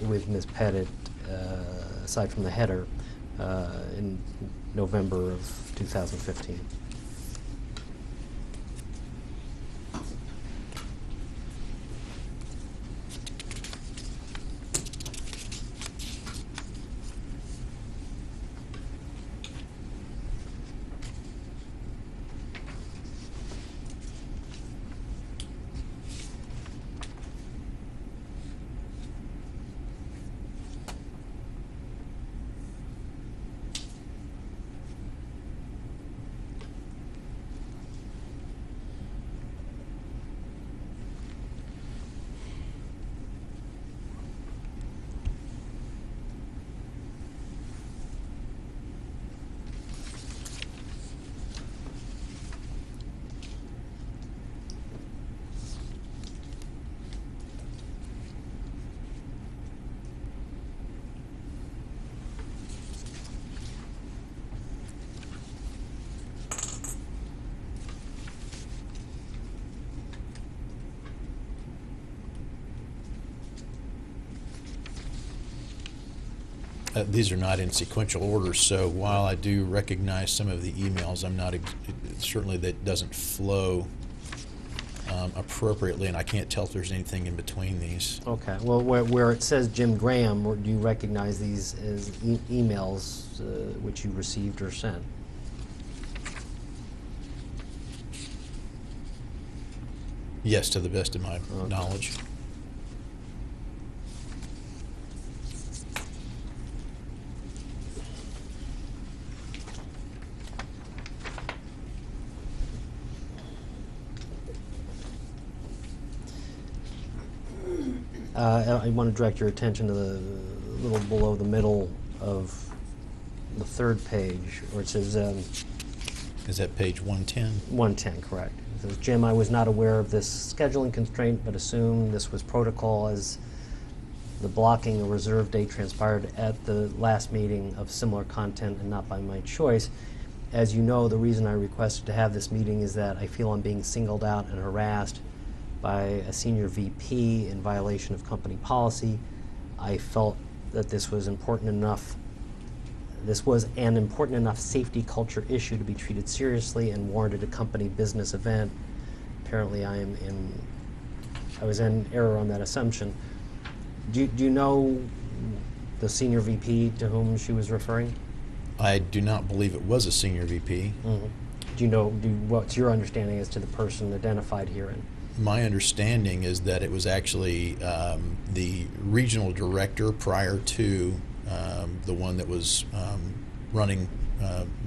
with Ms. Pettit, aside from the header, in November of 2015. These are not in sequential order, so while I do recognize some of the emails, I'm not certainly that doesn't flow appropriately, and I can't tell if there's anything in between these. Okay. Well, where it says Jim Graham, or do you recognize these as emails which you received or sent? Yes, to the best of my knowledge. I want to direct your attention to the little below the middle of the third page, where it says Is that page 110? 110, correct. It says, Jim, I was not aware of this scheduling constraint, but assumed this was protocol as the blocking a reserve date transpired at the last meeting of similar content and not by my choice. As you know, the reason I requested to have this meeting is that I feel I'm being singled out and harassed by a senior VP in violation of company policy. I felt that this was important enough. This was an important enough safety culture issue to be treated seriously and warranted a company business event. Apparently, I was in error on that assumption. Do you know the senior VP to whom she was referring? I do not believe it was a senior VP. Mm-hmm. Do you know? What's your understanding as to the person identified herein? My understanding is that it was actually the regional director prior to the one that was running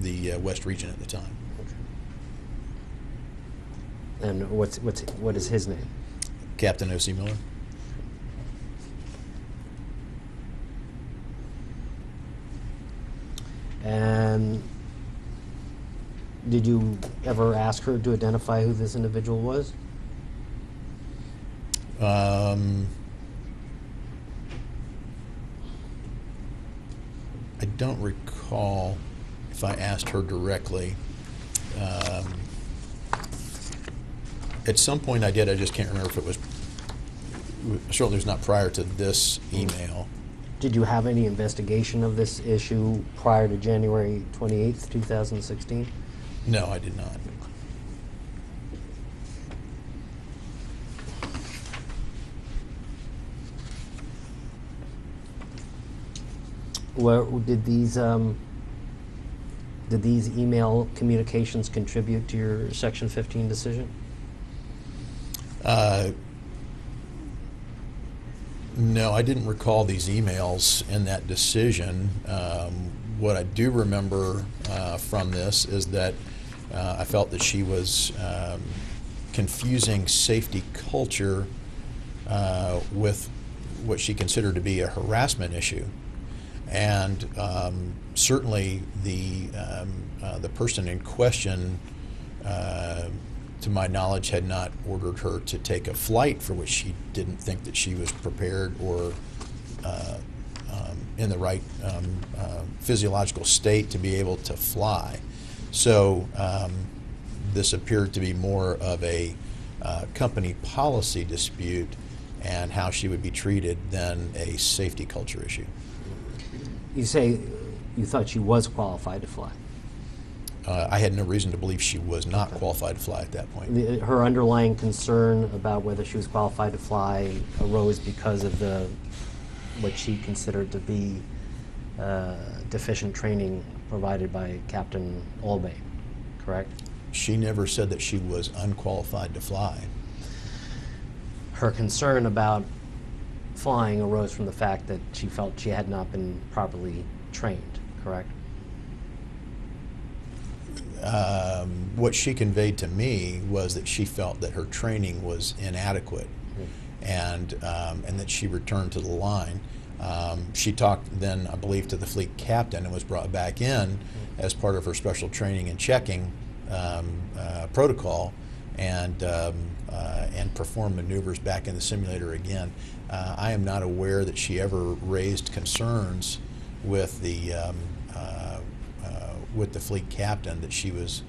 the West region at the time. Okay. And what is his name? Captain O.C. Miller. And did you ever ask her to identify who this individual was? I don't recall if I asked her directly. At some point I did, I just can't remember if it was, certainly it was not prior to this email. Did you have any investigation of this issue prior to January 28th, 2016? No, I did not. Where did these email communications contribute to your Section 15 decision? No, I didn't recall these emails in that decision. What I do remember from this is that I felt that she was confusing safety culture with what she considered to be a harassment issue. And certainly the person in question to my knowledge, had not ordered her to take a flight for which she didn't think that she was prepared or in the right physiological state to be able to fly. So this appeared to be more of a company policy dispute and how she would be treated than a safety culture issue. You say you thought she was qualified to fly. I had no reason to believe she was not qualified to fly at that point. Her underlying concern about whether she was qualified to fly arose because of what she considered to be deficient training provided by Captain Albay, correct? She never said that she was unqualified to fly. Her concern about flying arose from the fact that she felt she had not been properly trained, correct? What she conveyed to me was that she felt that her training was inadequate, and that she returned to the line. She talked then, I believe, to the fleet captain and was brought back in as part of her special training and checking protocol, and performed maneuvers back in the simulator again. I am not aware that she ever raised concerns with the fleet captain that she was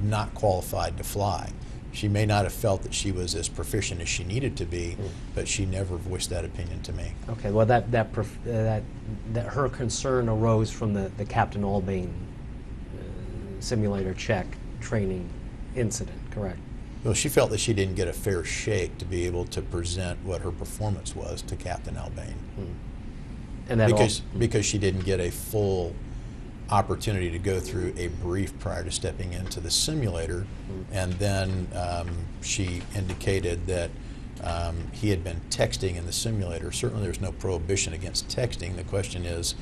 not qualified to fly. She may not have felt that she was as proficient as she needed to be, but she never voiced that opinion to me. Okay, well, that her concern arose from the Captain Albane simulator check training incident, correct? Well, she felt that she didn't get a fair shake to be able to present what her performance was to Captain Albane. And that because she didn't get a full opportunity to go through a brief prior to stepping into the simulator, and then she indicated that he had been texting in the simulator. Certainly, there's no prohibition against texting. The question is,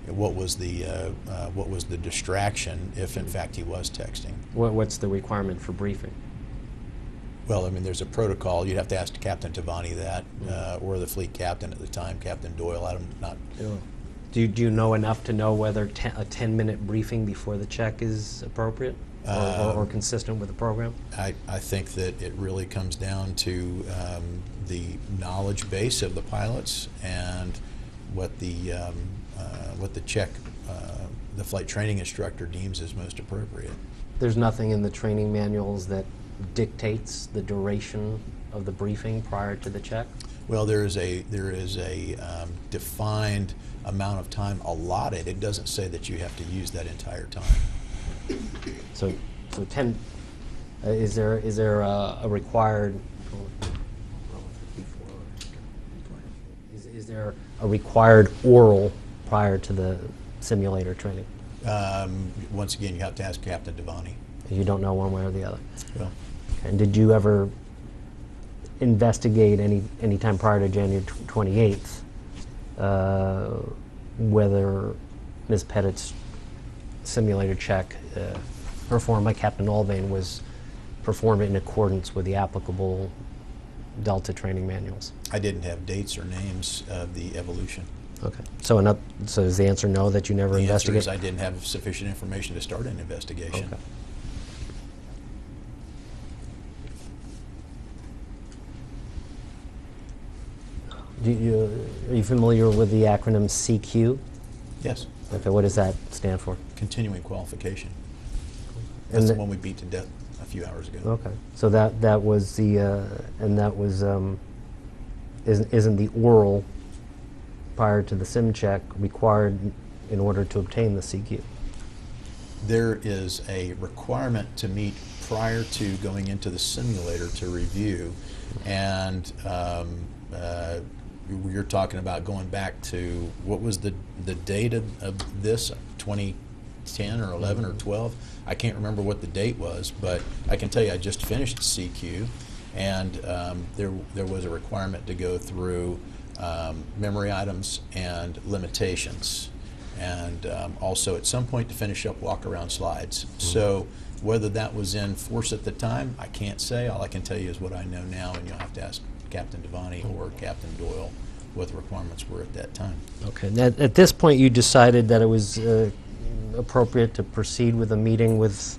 what was the distraction if, in fact, he was texting? What's the requirement for briefing? Well, I mean, there's a protocol. You'd have to ask Captain Tavani that, or the fleet captain at the time, Captain Doyle. I'm not. Do you know enough to know whether a 10-minute briefing before the check is appropriate or consistent with the program? I think that it really comes down to the knowledge base of the pilots and what the check, the flight training instructor deems as most appropriate. There's nothing in the training manuals that dictates the duration of the briefing prior to the check? Well, there is a defined amount of time allotted. It doesn't say that you have to use that entire time. So 10. Is there a required? Is there a required oral prior to the simulator training? Once again, you have to ask Captain Devani. You don't know one way or the other. Well. And did you ever investigate any time prior to January 28th whether Ms. Pettit's simulator check performed by Captain Albane was performed in accordance with the applicable Delta training manuals? I didn't have dates or names of the evolution. Okay. So is the answer no, that you never investigated? The answer is I didn't have sufficient information to start an investigation. Okay. Are you familiar with the acronym CQ? Yes. Okay, what does that stand for? Continuing qualification. That's the one we beat to death a few hours ago. Okay, so that was the and that was isn't the oral prior to the sim check required in order to obtain the CQ? There is a requirement to meet prior to going into the simulator to review, and you're talking about going back to, what was the date of this, 2010 or 11 or 12? I can't remember what the date was, but I can tell you I just finished CQ, and there was a requirement to go through memory items and limitations, and also at some point to finish up walk-around slides. So whether that was in force at the time, I can't say. All I can tell you is what I know now, and you'll have to ask Captain Devani or Captain Doyle what the requirements were at that time. Okay. At this point, you decided that it was appropriate to proceed with a meeting with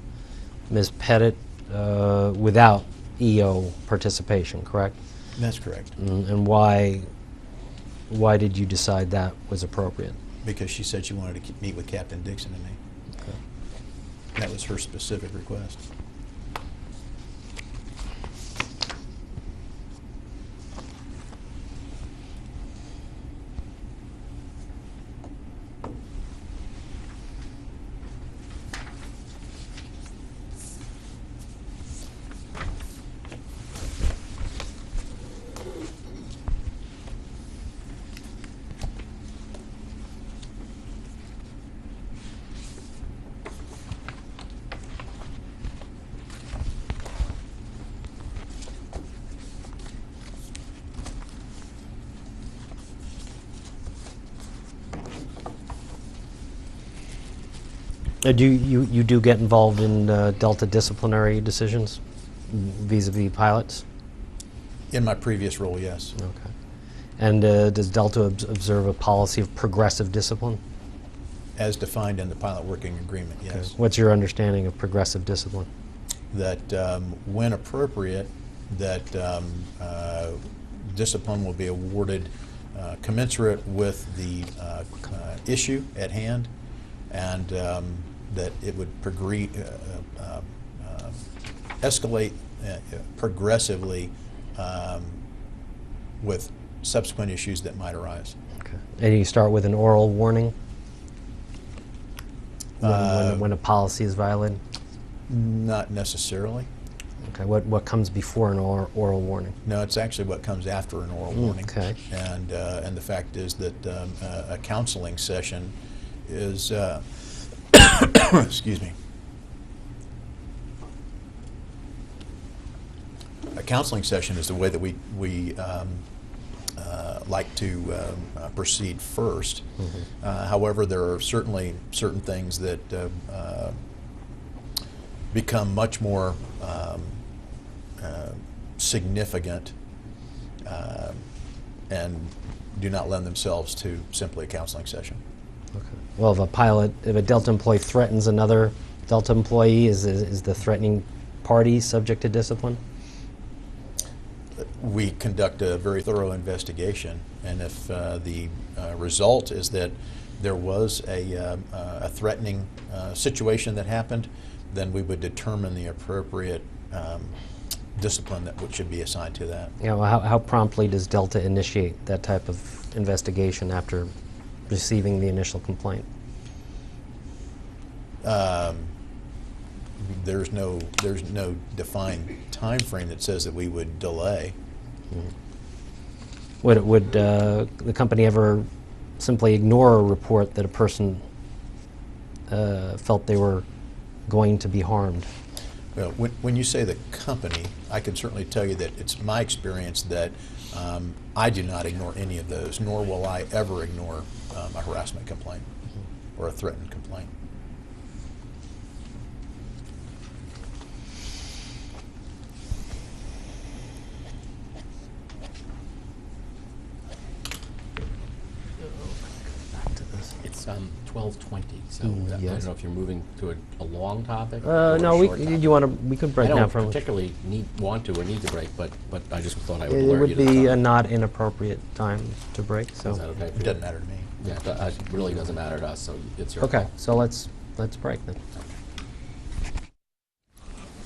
Ms. Pettit without EO participation, correct? That's correct. And why did you decide that was appropriate? Because she said she wanted to meet with Captain Dixon and me. Okay. That was her specific request. You do get involved in Delta disciplinary decisions vis-a-vis pilots? In my previous role, yes. Okay. And does Delta observe a policy of progressive discipline? As defined in the pilot working agreement, yes. Okay. What's your understanding of progressive discipline? That when appropriate, that discipline will be awarded commensurate with the issue at hand, and that it would escalate progressively with subsequent issues that might arise. Okay. And you start with an oral warning when a policy is violated? Not necessarily. Okay. What comes before an oral warning? No, it's actually what comes after an oral warning. Okay. And the fact is that a counseling session is, excuse me, a counseling session is the way that we like to proceed first. Mm-hmm. However, there are certainly certain things that become much more significant and do not lend themselves to simply a counseling session. Okay. Well, if a Delta employee threatens another Delta employee, is the threatening party subject to discipline? We conduct a very thorough investigation, and if the result is that there was a threatening situation that happened, then we would determine the appropriate discipline that should be assigned to that. You know, how promptly does Delta initiate that type of investigation after receiving the initial complaint? There's no defined time frame that says that we would delay. Mm-hmm. Would the company ever simply ignore a report that a person felt they were going to be harmed? Well, when you say the company, I can certainly tell you that it's my experience that I do not ignore any of those, nor will I ever ignore a harassment complaint or a threatened complaint. It's 12:20, so I yes. don't know if you're moving to a long topic. No, or a we short topic. we could break I now don't for particularly want to or need to break, but I just thought I would it alert would you to be the a time. not inappropriate time to break. So Is that okay for It you? doesn't matter to me. Yeah, it really doesn't matter to us, so it's your okay, call. so let's break then.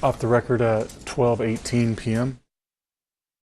Off the record at 12:18 p.m.